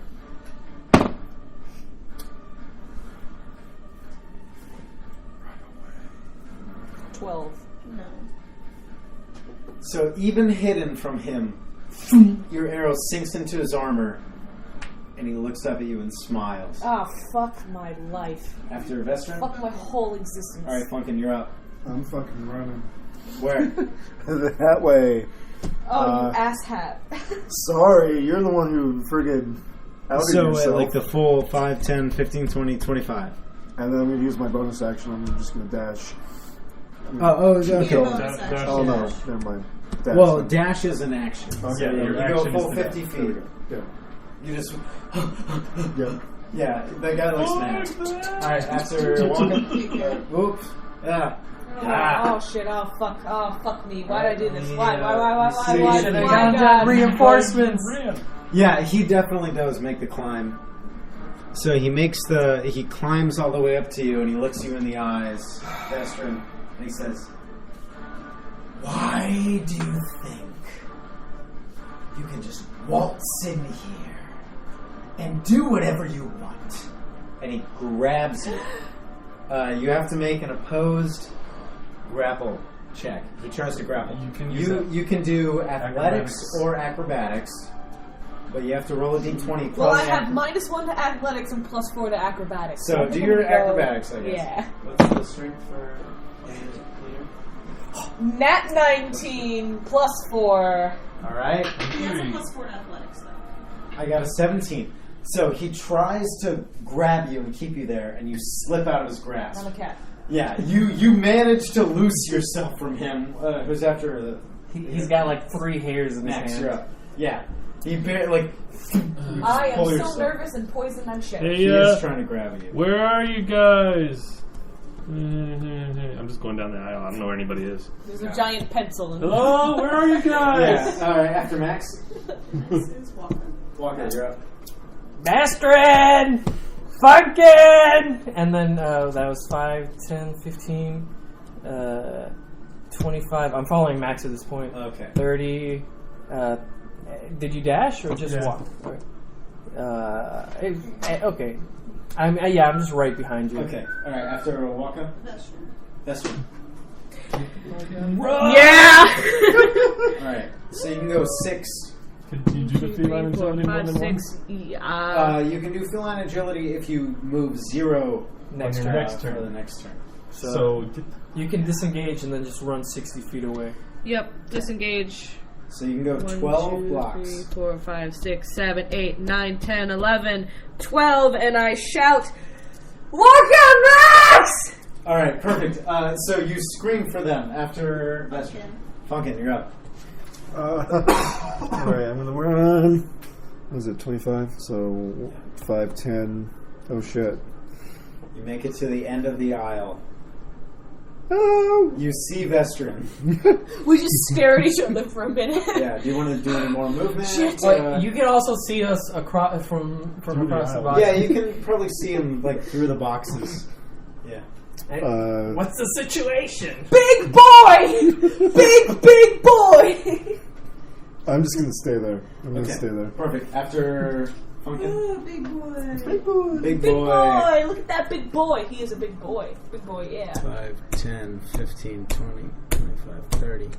12. No. so even hidden from him, your arrow sinks into his armor, and he looks up at you and smiles. Ah, fuck my life. After Vestron? Fuck my whole existence. All right, Funkin', you're up. I'm fucking running. Where? That way. Oh, you asshat. Sorry, you're the one who friggin' outed So yourself. at like the full 5, 10, 15, 20, 25. And then I'm going to use my bonus action. I'm just going to dash. Okay. Kill. Bonus action. Oh, no. Never mind. Dash. Well, dash is an action. Okay, Yeah, you your go action full is the 50 dash. feet. Yeah. You just... Yeah. Yeah, that guy looks mad. Alright, after walking... Oops. Yeah. Oh shit! Oh fuck me! Why'd I do this? Why? See, Why? you should've Why? God? Reinforcements. Yeah, he definitely does make the climb. So he climbs all the way up to you and he looks you in the eyes, Vestron, and he says, "Why do you think you can just waltz in here and do whatever you want?" And he grabs you. You have to make an opposed grapple check. He tries to grapple. You can do athletics or acrobatics, but you have to roll a d20. Well, I plus- have -1 to athletics and +4 to acrobatics. So I do think your I'm gonna go- acrobatics, I guess. Yeah. What's the strength for Nat 19 +4. All right. He has a +4 to athletics, though. I got a 17. So he tries to grab you and keep you there, and you slip out of his grasp. I'm a cat. Yeah, you manage to loose yourself from him. Who's after the... He's got like 3 hairs in his Max, hand. you're up. Yeah. He barely... I am pull so yourself. nervous and poisoned. I'm shit. Hey, He is trying to grab you. where are you guys? I'm just going down the aisle. I don't know where anybody is. There's a giant pencil. In Hello, where are you guys? Yeah. All right. After Max, This is Walker. Walker, you're up. Mastrin! Funkin! And then that was 5, 10, 15, 25. I'm following Max at this point. Okay. 30. Did you dash or just Yeah. walk? Okay. I'm just right behind you. Okay. All right. After Walker, That's true. that's you. Yeah! All right. So you can go 6. Could you do the feline agility more than once? You can do feline agility if you move 0 Next On turn. your next turn. for the next turn. So, You can disengage and then just run 60 feet away. Yep. Disengage. So you can go 1, 12 2, blocks. 3, 4, 5, 6, 7, 8, 9, 10, 11, 12, and I shout, "Look out, Max!" All right, perfect. So you scream for them after Vestron. Funkin', you're up. Alright, I'm going to run. What is it, 25? So 5, 10. Oh shit. You make it to the end of the aisle. Oh. You see Vestrin. We just stare at each other for a minute. Yeah. Do you want to do any more movement? Shit. But you can also see us across from across the box. Yeah, you can probably see him like through the boxes. Yeah. What's the situation? Big boy! Big boy! I'm just gonna stay there. I'm gonna Okay. stay there. Perfect. After Funkin'. Oh, big boy. Big boy. Big Big boy. boy! Look at that big boy. He is a big boy. Big boy, yeah. 5, 10, 15, 20, 25, 30.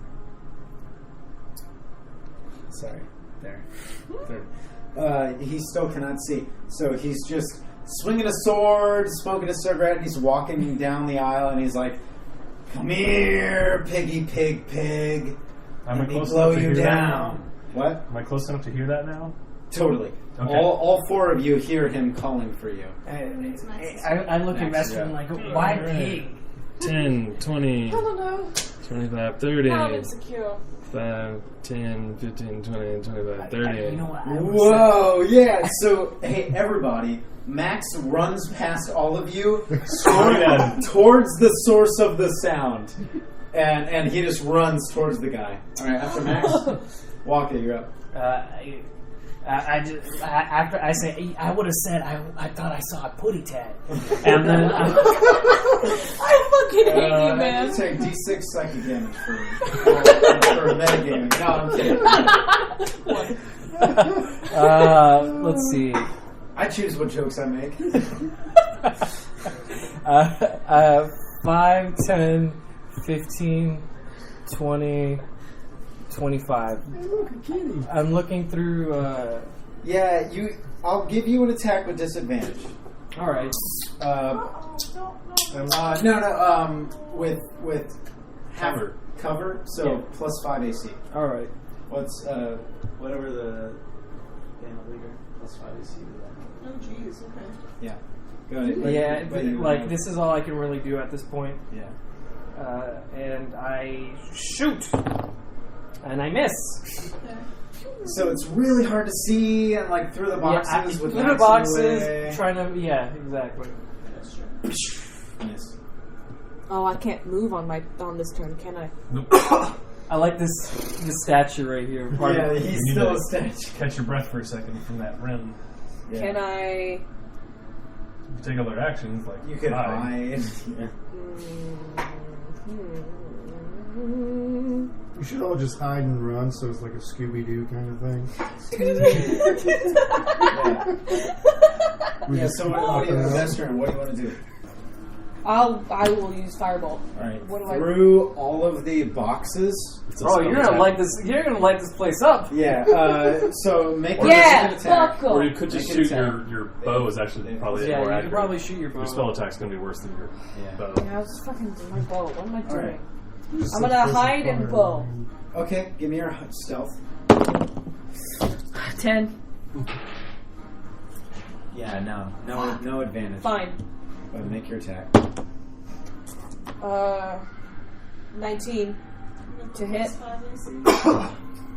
Sorry. There. 30. He still cannot see. So he's just swinging a sword, smoking a cigarette, and he's walking down the aisle, and he's like, "Come here, piggy pig pig. Am I Let me close blow enough to you hear down." that? What? Am I close enough to hear that now? Totally. Okay. All four of you hear him calling for you. I look at Vestrin like, why pig? 10, 20, I don't know. 25, 30. Now I'm insecure. 5, 10, 15, 20, 25, 30. You know what? I would've Whoa, yeah. So, hey, everybody. Max runs past all of you towards the source of the sound. And he just runs towards the guy. All right, after Max, Walker, you're up. After I say, I would have said I thought I saw a putty tat, and then I fucking hate you, You man. take D6 psychic damage for metagaming. No, I'm kidding. let's see. I choose what jokes I make. 5, 10, 15, 20, 25. Hey, look, a kitty. I'm looking through. Yeah, I'll give you an attack with disadvantage. All right. With half cover, so Yeah. plus 5 AC. All right. What's whatever the panel leader plus 5 AC to that? Oh, jeez. Okay. Yeah. Go ahead. Yeah, But you like know- this is all I can really do at this point. Yeah. And I shoot, and I miss. Okay. So it's really hard to see, and like through the boxes with through Max the boxes, in the way. trying to. Yeah, exactly. That's true. Miss. Oh, I can't move on this turn, can I? I like this statue right here. Part Yeah, of, he's You need still to a statue. Catch your breath for a second from that rim. Yeah. Can I? If you take other actions, like You could hide. Yeah. You should all just hide and run, so it's like a Scooby-Doo kind of thing. We Yeah. just So keep what do popping you, out. Vestrin, what do you want to do? I will use Firebolt. All right. What do Through all of the boxes. oh, you're gonna light this. You're gonna light this place up. Yeah. So make Yeah, an attack. buckle. Or you could just Make an shoot attack. your bow is actually probably Yeah, more you could accurate. probably shoot your bow. Your spell attack's going to be worse than your Yeah. bow. Yeah, I was just fucking doing my bow. What am I doing? right. Just I'm like gonna this hide and fire. bow. Okay. Give me your stealth. 10. Yeah. No advantage. Fine. But make your attack. 19 to hit. Plus 5 AC?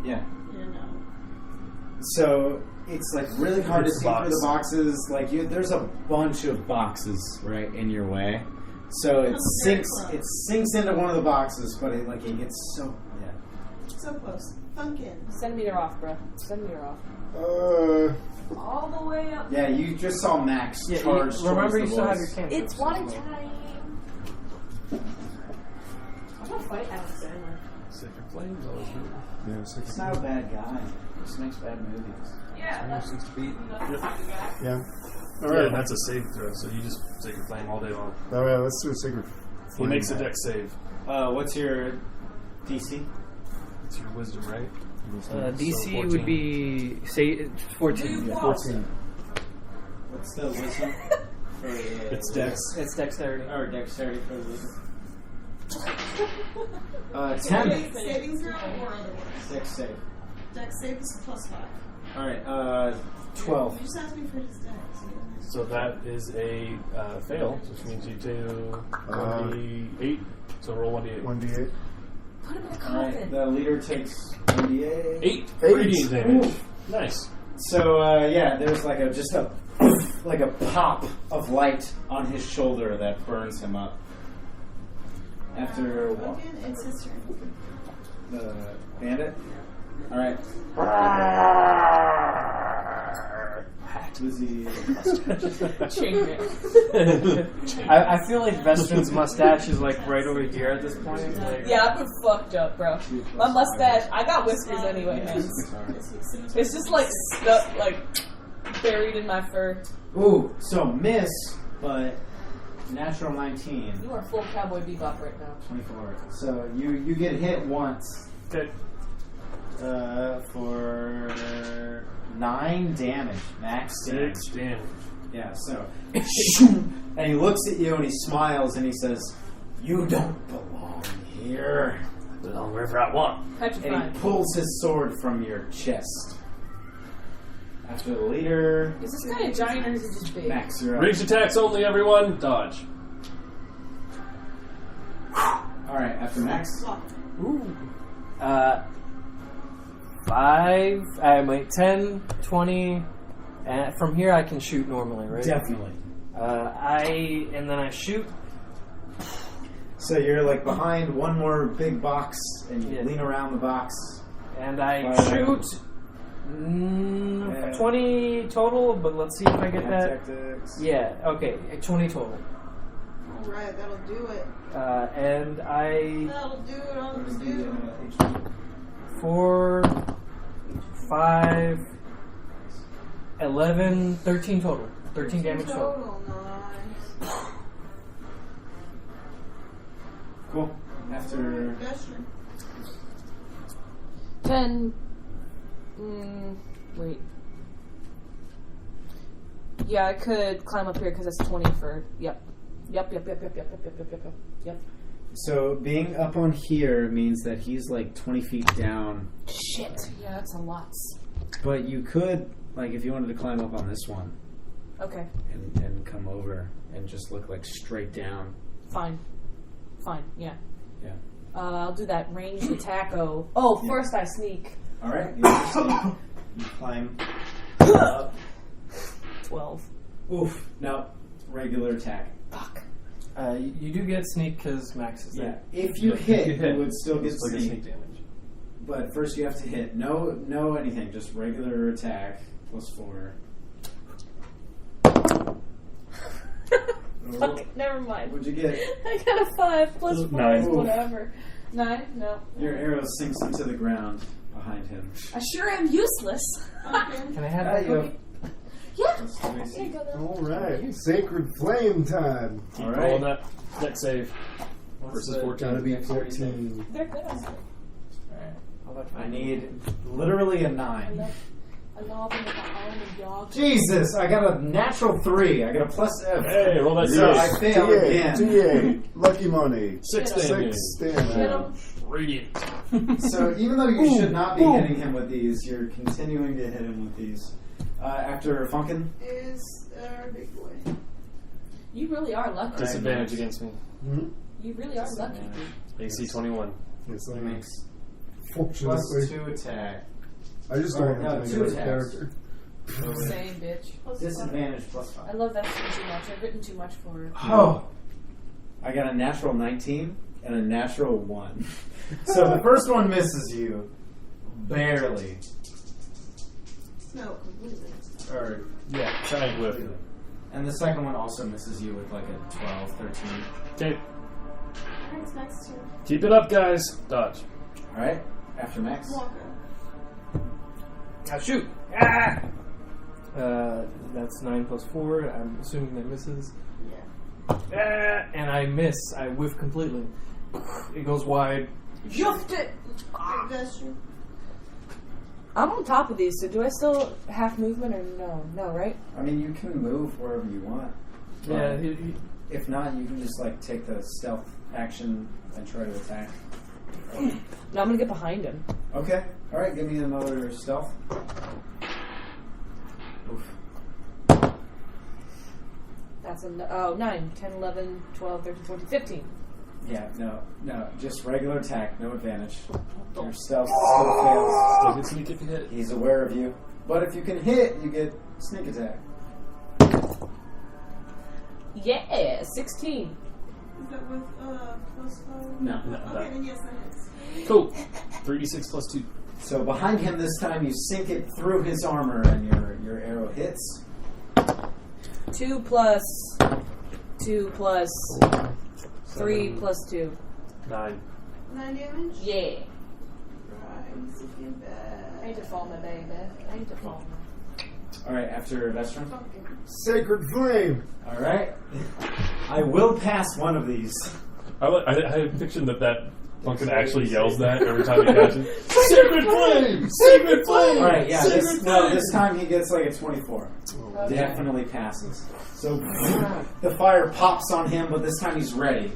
Yeah. Yeah, no. So it's like really hard to It's see box. through the boxes. Like there's a bunch of boxes right in your way. So it That's very sinks. close. It sinks into one of the boxes, but it gets so. Yeah. So close. Funkin'. Send me off, bro. Send me off. All the way up. Yeah. You just saw Max Yeah, charge. remember, you towards the still have boys. your cantrip. It's one time. I'm gonna fight Adam Sandler. Sacred Flames always good. Yeah, it's like- He's not a bad guy. He just makes bad movies. Yeah, that's yeah. All right, that's a save throw, so you just Sacred Flame all day long. All right, let's do a sacred. He flame. makes a dex save. What's your DC? It's your wisdom, right? DC 14. would be say 14. 14. What's the wisdom? For the It's dex. It's dexterity. Or dexterity for the wisdom. 10. Saving throw or otherwise? Dex save. Dex save is plus 5. All right. 12. You just asked me for his dex. So that is a fail, which means you do 1d8. So roll 1d8. 1d8. Put him in a All right. coffin. The leader takes 1d8. 8 radiant damage. Nice. So yeah, there's like a pop of light on his shoulder that burns him up. After what? Again, it's his turn. The bandit? Alright. Was he... I feel like Vestron's mustache is like right over here at this point. Like, Yeah, I've been fucked up, bro. My mustache, I got whiskers anyway, man. It's just like stuck, like buried in my fur. Ooh, so miss, but natural 19. You are full Cowboy Bebop right now. 24. So you get hit once. Good. For 9 damage. Max damage. 6 damage. Yeah, so. And he looks at you and he smiles and he says, "You don't belong here." Belong wherever I want. And Petrified. he pulls his sword from your chest. After the leader, Is this guy a giant or is he just big? Max, you're up. Ranged attacks only, everyone. Dodge. Alright, after Max. Ooh. 5, 10, 20, and from here I can shoot normally, right? Definitely. And then I shoot. So you're like behind one more big box and you Yeah. lean around the box. And I Fire. shoot 20 total, but let's see if I get that. Tactics. Yeah, okay, 20 total. Alright, that'll do it. And I That'll do it on What the is the, do. HP? 4, 5, 11, 13 total. 13 damage total. Nice. Cool. After Gesture. 10. Wait. Yeah, I could climb up here because it's 20 for. Yep. Yep. So being up on here means that he's like 20 feet down. Shit. Yeah, that's a lot. But you could, like, if you wanted to climb up on this one Okay. and come over and just look like straight down. Fine. Yeah. Yeah. I'll do that ranged attack. Oh, first I sneak. All right. You climb up. 12. Oof. No. Regular attack. Fuck. You do get sneak because Max is Yeah. there. If you hit, you would still get Still get sneak. sneak damage. But first you have to hit. No anything. Just regular attack plus 4. Fuck it, never mind. What'd you get? I got a 5 plus 4 9. is whatever. 9? No. Your arrow sinks into the ground behind him. I sure am useless. Can I have that? You have Yeah. plus 2 AC. Here you go, then. Alright, sacred flame time. Keep All rolling right. that deck save. Versus 14. Gotta be 14. They're good. I need literally a 9. I love them with the arm and dog. Jesus, I got a natural 3. I got a plus F. Hey, roll that So I save. fail D8, again. D8, lucky money. 6 Get 'em. damage. 6 Get stamina. 'em. Radiant. So even though you should not be hitting him with these, you're continuing to hit him with these. After Funkin', Is our big boy. You really are lucky. Disadvantage against me. Hmm? You really are lucky. AC 21. Yes, he I makes Fortunately. plus 2 attack. I just Or, don't no, want to 2 make a attacks. character. Same bitch. Disadvantage plus I 5. love that scene too much. I've written too much for her. Oh! I got a natural 19 and a natural 1. So the first one misses you. Barely. No, completely. Or, Yeah, giant whiff. and the second one also misses you with like a 12, 13. Okay, Alright, it's Max's turn. keep it up, guys. Dodge. Alright, after Max. Walker. Now shoot! Ah! That's 9 plus 4. I'm assuming that misses. Yeah. Ah! And I miss. I whiff completely. It goes wide. Juffed it! Big gesture. I'm on top of these, so do I still have movement or no? No, right? I mean, you can move wherever you want. Yeah. If not, you can just like take the stealth action and try to attack. No, I'm gonna get behind him. Okay. Alright, give me another stealth. Oof. That's 9, 10, 11, 12, 13, 14, 15. Yeah, no. Just regular attack, no advantage. Your stealth still fails. Still get sneak if you hit. He's aware of you. But if you can hit, you get sneak attack. Yeah, 16. Is that with +5? No. Okay, then yes, that hits. Cool. 3d6 plus 2. So behind him this time, you sink it through his armor, and your arrow hits. 2 plus 2 plus 3 plus 2. 9. 9 damage? Yeah. Right, it's looking bad. Ain't to fall, my baby. Ain't to fall. All right, after Vestron. Sacred flame. All right. I will pass one of these. I pictured that Pumpkin actually yells that every time he catches. Sacred flame! Sacred flame! All right, yeah. This time he gets like a 24. Definitely passes. So the fire pops on him, but this time he's ready.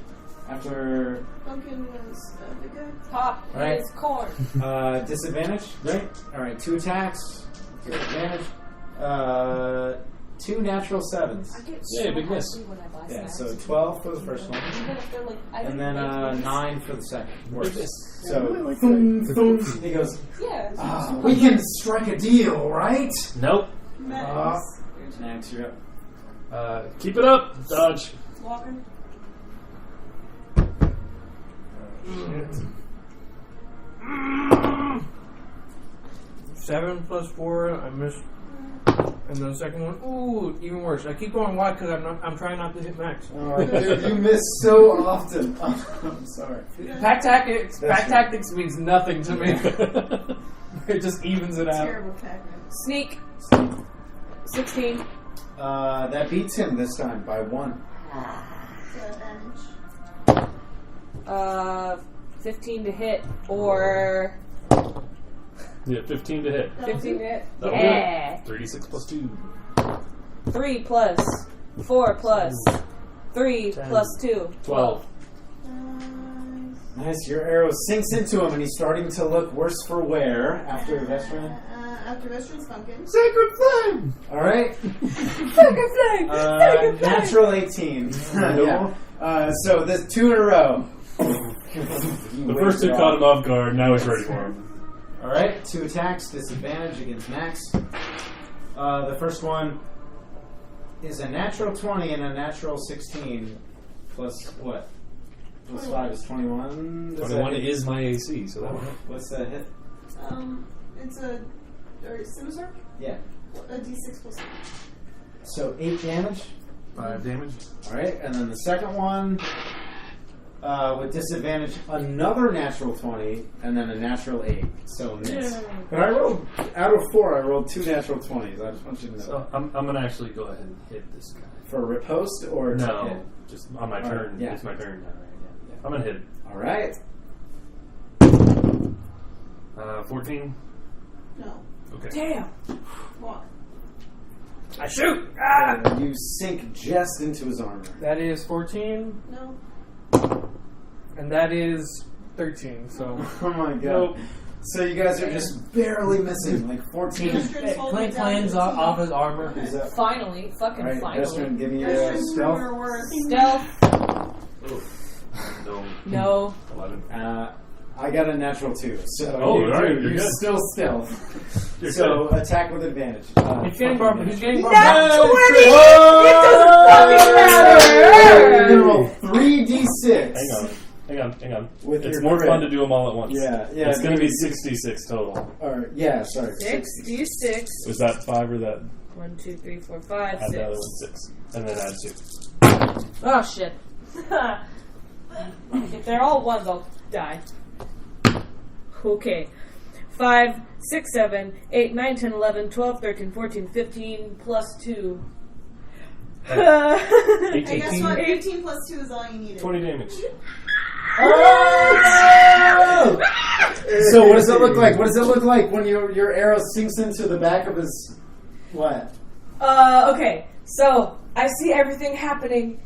After Pumpkin was the good. Pop Right. is corn. disadvantage, right? All right, 2 attacks. Disadvantage. 2 natural 7s. I get Yeah, big miss. happy when I buy Yeah, snacks. so 12 for the first one, Even if they're like, I and didn't then make these. 9 for the second. Worse. miss. So boom, boom. He goes, Yeah. "Ah, we can strike a deal, right? Nope. Max. Max, you're up. Keep it up. Dodge. Walker. 7 plus 4, I missed. And the second one, ooh, even worse. I keep going wide because I'm trying not to hit max. Oh, dude, you miss so often. I'm sorry. Pack tactics means nothing to me. It just evens it out. Terrible Pac-Man. Sneak. 16. That beats him this time by 1. Advantage. 15 to hit or Yeah, 15 to hit. 15 to hit. That'll Yeah. do it. 3d6 plus 2. 3 plus 4 plus 3 10. plus 2. 12. Nice, your arrow sinks into him, and he's starting to look worse for wear after Vestron. After Vestron's Pumpkin. Sacred flame. All right. Sacred flame! Sacred flame! Natural 18. Yeah. So there's 2 in a row. The first two caught him off guard. Now he's ready for him. All right, 2 attacks, disadvantage against Max. The first one is a natural 20 and a natural 16. Plus what? Plus 5 is 21. Does 21 that hit? is my AC, so that will hit. What's that hit? It's a scimitar? Yeah. A d6 plus 2. So 8 damage. 5 damage. All right, and then the second one with disadvantage, another natural 20, and then a natural 8. So miss. But I rolled out of 4. I rolled 2 natural 20s. I just want you to know. So I'm gonna actually go ahead and hit this guy. For riposte or to No, hit? just on my All turn. right, yeah. It's my turn now, right? Yeah. I'm gonna hit it. All right. 14. No. Okay. Damn! Walk. I shoot! Ah! And you sink just into his armor. That is 14, No. and that is 13, so... Oh my god. Nope. So you guys are just barely missing, like 14. Vestron's holding Clank down cleanse 15. off his armor. Is that Finally. Fucking all right? finally. Vestron, give me your Vestron's stealth. or worse. Stealth. No. No. 11. I got a natural 2. So Oh, you, all right, you're you're good. still stealth. You're So good. attack with advantage. He's getting barbed. He's getting Not barbed. 20! It You're doesn't fucking gonna roll matter! 3d6. Hang on. With It's your more crit. fun to do them all at once. Yeah. It's gonna be 66 total. Or, yeah, sorry. 6d6. Was that 5 or that? 1, 2, 3, 4, 5, Add the other 6. one 6. And then add 2. Oh shit. If they're all ones, I'll die. Okay. 5, 6, 7, 8, 9, 10, 11, 12, 13, 14, 15, plus 2. And guess 18. what? 18 plus 2 is all you needed. 20 damage. Oh! So what does it look like? What does it look like when your arrow sinks into the back of his what? Okay. So, I see everything happening.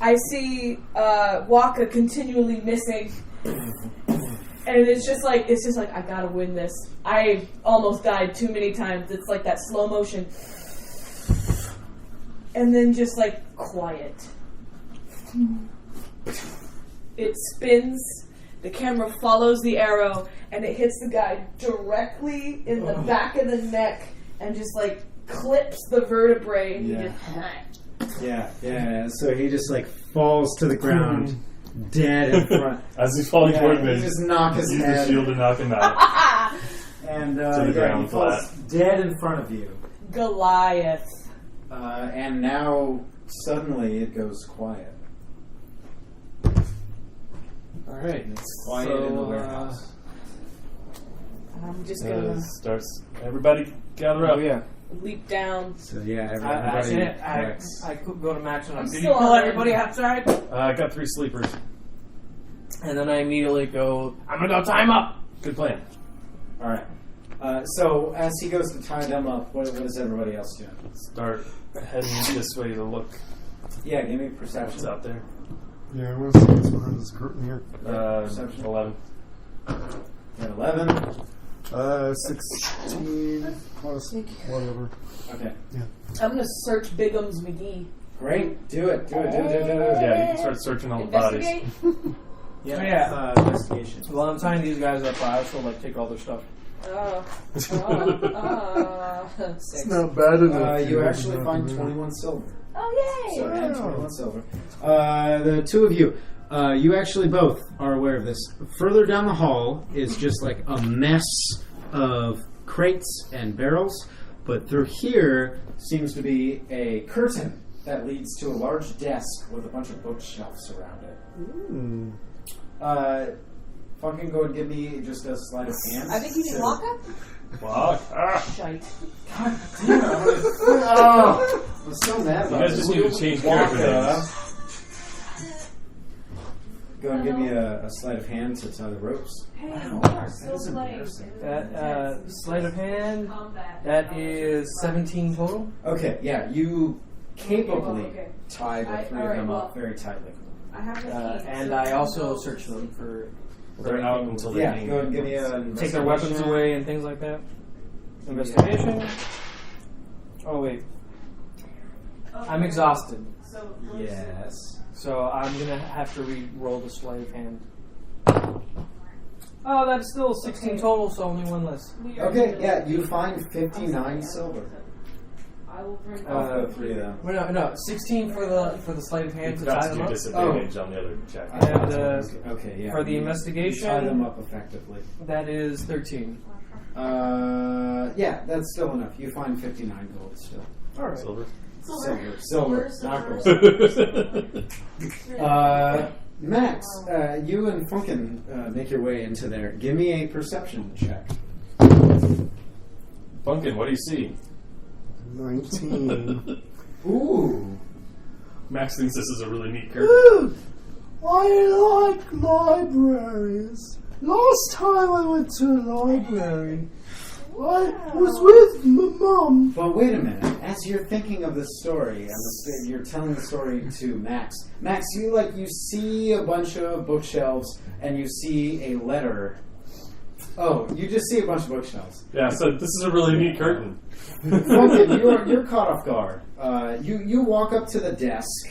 I see Waka continually missing. And it's just like, I gotta win this. I almost died too many times. It's like that slow motion. And then just like, quiet. It spins, the camera follows the arrow, and it hits the guy directly in the back of the neck and just like clips the vertebrae. And he just Yeah. So he just like falls to the ground, dead in front. As he's falling toward me, you just knock his use head. the shield to knock him out. And the ground he falls flat. dead in front of you. Goliath. And now suddenly it goes quiet. All right. It's quiet in the warehouse. I'm just gonna Starts. Everybody gather up. Oh yeah. leap down. So yeah, I could go to Max and I'm did you still pull on everybody outside? I got 3 sleepers. And then I immediately go, I'm gonna go tie him up. Good plan. All right. So as he goes to tie them up, what is everybody else doing? Start heading this way to look Yeah, give me what's perception. out there. Yeah, I want to see what's behind this curtain here. Perception. 11. At 11. 16 plus whatever. Okay. I'm gonna search Bigum's McGee. Great. Do it. Yeah, you can start searching all the bodies. Investigate. Yeah. Investigation. While I'm tying these guys up, I also take all their stuff. It's 6. not bad enough. You actually find 21 silver. Oh, yay! So add 21 silver. The two of you, you actually both are aware of this. Further down the hall is just like a mess of crates and barrels, but through here seems to be a curtain that leads to a large desk with a bunch of bookshelves around it. Fucking go and give me just a sleight of hand. I think you need lockup. Wow. Shite. God damn it. I was so mad You about guys this. just need to change character names. Go and give me a sleight of hand to tie the ropes. Hey, Wow, we are that still is playing. embarrassing. That sleight of hand, that is 17 total. Okay, yeah, you capably Okay. tie the three of alright, them well, up very tightly. I have the key, And so I can also go search them for They're out until they Yeah, hang. go and give me a take their weapons away and things like that. Investigation. Oh wait, I'm exhausted, Yes. so I'm gonna have to re-roll the sleight of hand. Oh, that's still 16 total, so only one less. Okay, yeah, you find 59 silver. I will bring Of the three of them. Well, no, 16 for the sleight of You hand to forgot tie to them do up. disadvantage on the other check. And Okay, yeah. for the you investigation, tie them up effectively. that is 13. Yeah, that's still enough. You find 59 gold still. All right. Silver. Silver, not gold. Max, you and Funkin make your way into there. Give me a perception check. Funkin, what do you see? 19. Ooh. Max thinks this is a really neat curtain. I like libraries. Last time I went to a library, I was with my mum. But wait a minute. As you're thinking of this story, and you're telling the story to Max. Max, you see a bunch of bookshelves, and you see a letter. Oh, you just see a bunch of bookshelves. Yeah, so this is a really neat curtain. Funkin, you're caught off guard. You walk up to the desk,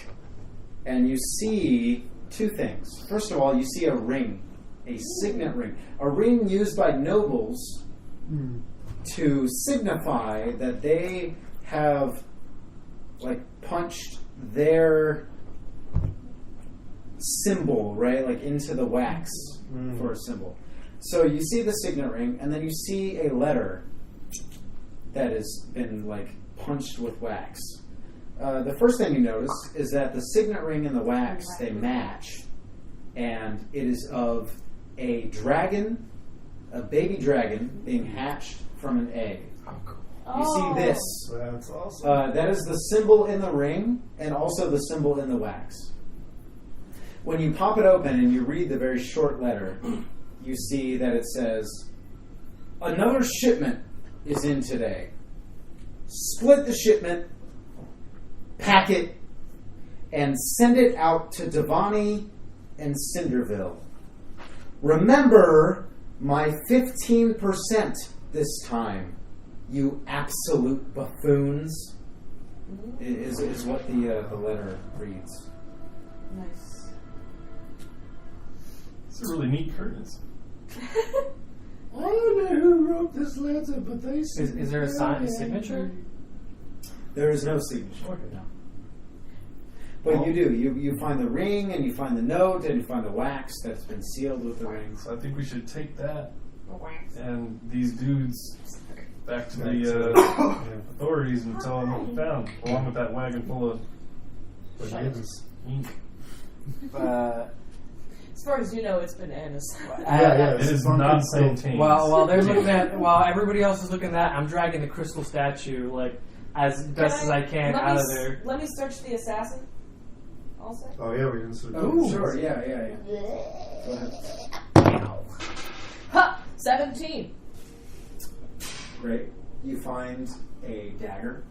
and you see two things. First of all, you see a ring, a signet ring, a ring used by nobles to signify that they have punched their symbol, right, into the wax for a symbol. So you see the signet ring, and then you see a letter that has been punched with wax. The first thing you notice is that the signet ring and the wax, they match, and it is of a dragon, a baby dragon being hatched from an egg. You see this. That's awesome. That is the symbol in the ring and also the symbol in the wax. When you pop it open and you read the very short letter, you see that it says, "Another shipment is in today. Split the shipment, pack it, and send it out to Devani and Cinderville. Remember my 15% this time, you absolute buffoons," is what the letter reads. Nice. It's a really neat curtains. I don't know who wrote this letter, but they Is there a signature? There is no signature. Okay. No. But you do. You find the ring, and you find the note, and you find the wax that's been sealed with the ring. So I think we should take that and these dudes back to Back the to authorities and tell them what we found, along with that wagon full of ink. As far as you know, it's bananas. Yeah, It is Funkin' not still- Saint While they're looking at, while everybody else is looking at that, I'm dragging the crystal statue like as best as I can let out me of there. Let me search the assassin. Also. Oh yeah, we can search. Oh, sure. Yeah. Go ahead. Ha! 17. Great. You find a dagger.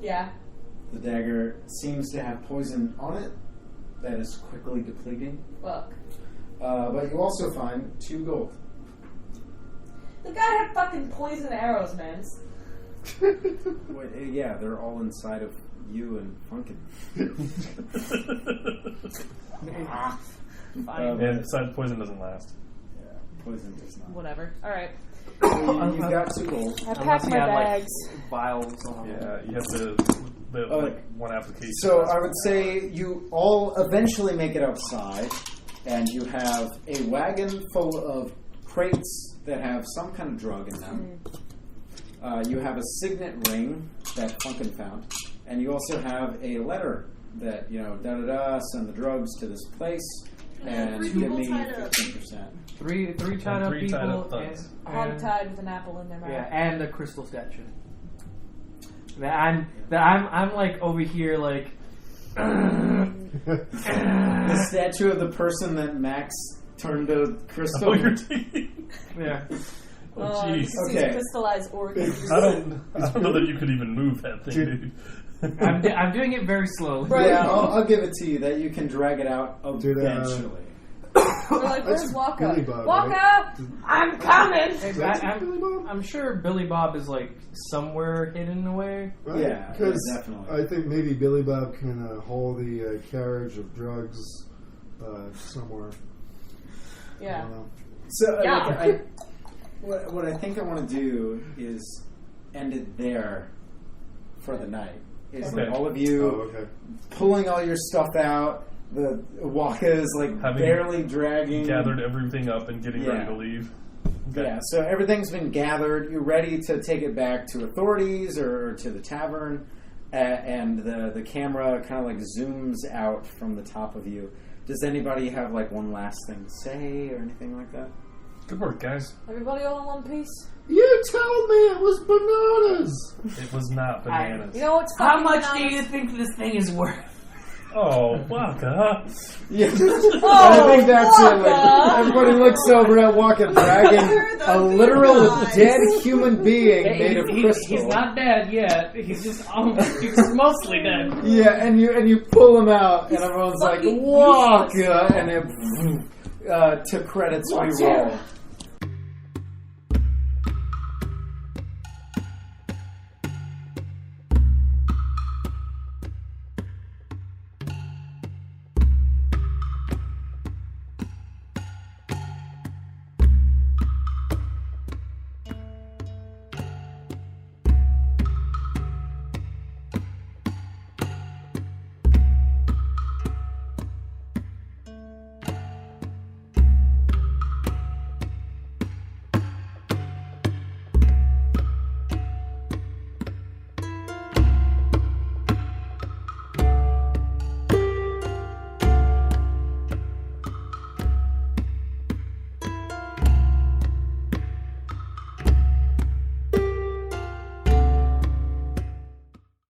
Yeah. The dagger seems to have poison on it that is quickly depleting. Fuck. But you also find 2 gold. The guy had fucking poison arrows, man. Wait, yeah, they're all inside of you and Funkin. And besides, poison doesn't last. Yeah, poison does not. Whatever. Alright. So you've got 2 gold. I Unless packed you my had, bags. like vials on them. Yeah, you have to like one application. So I would say you all eventually make it outside, and you have a wagon full of crates that have some kind of drug in them. You have a signet ring that Funkin found, and you also have a letter that, send the drugs to this place, and Three give people me tied up. 15%. Three tied up Three people tied up thugs. Hog tied with an apple in their mouth. Yeah, and the crystal statue. I'm like over here like The statue of the person that Max turned to crystal. Oh, you're taking. yeah. Oh, jeez. These Okay. crystallized organs. I don't know that you could even move that thing, dude. I'm doing it very slowly. Right. Yeah, I'll give it to you that you can drag it out Dude, eventually. We're like, where's That's Waka? Billy Bob, Waka! right? I'm coming! I'm sure Billy Bob is like somewhere hidden away. Right? Yeah, because definitely. I think maybe Billy Bob can haul the carriage of drugs somewhere. I Yeah. don't know. So Yeah. what I think I want to do is end it there for the night. Is like Okay. all of you Oh, okay. pulling all your stuff out. The Waka is like Having barely dragging. Gathered everything up and getting ready Yeah. to leave. Okay. Yeah, so everything's been gathered. You're ready to take it back to authorities or to the tavern, and the camera kind of like zooms out from the top of you. Does anybody have like one last thing to say or anything like that? Good work, guys. Everybody all in one piece? You told me it was bananas. It was not bananas. You know what's How fucking much do bananas? you think this thing is worth? Oh, Waka. Yeah, Oh, I think that's it. Like, Waka! everybody looks over at Waka dragging a literal guys. dead human being made of He's crystal. not dead yet. He's just he's mostly dead. Yeah, and you pull him out, and everyone's like fucking Waka, and it to credits we roll.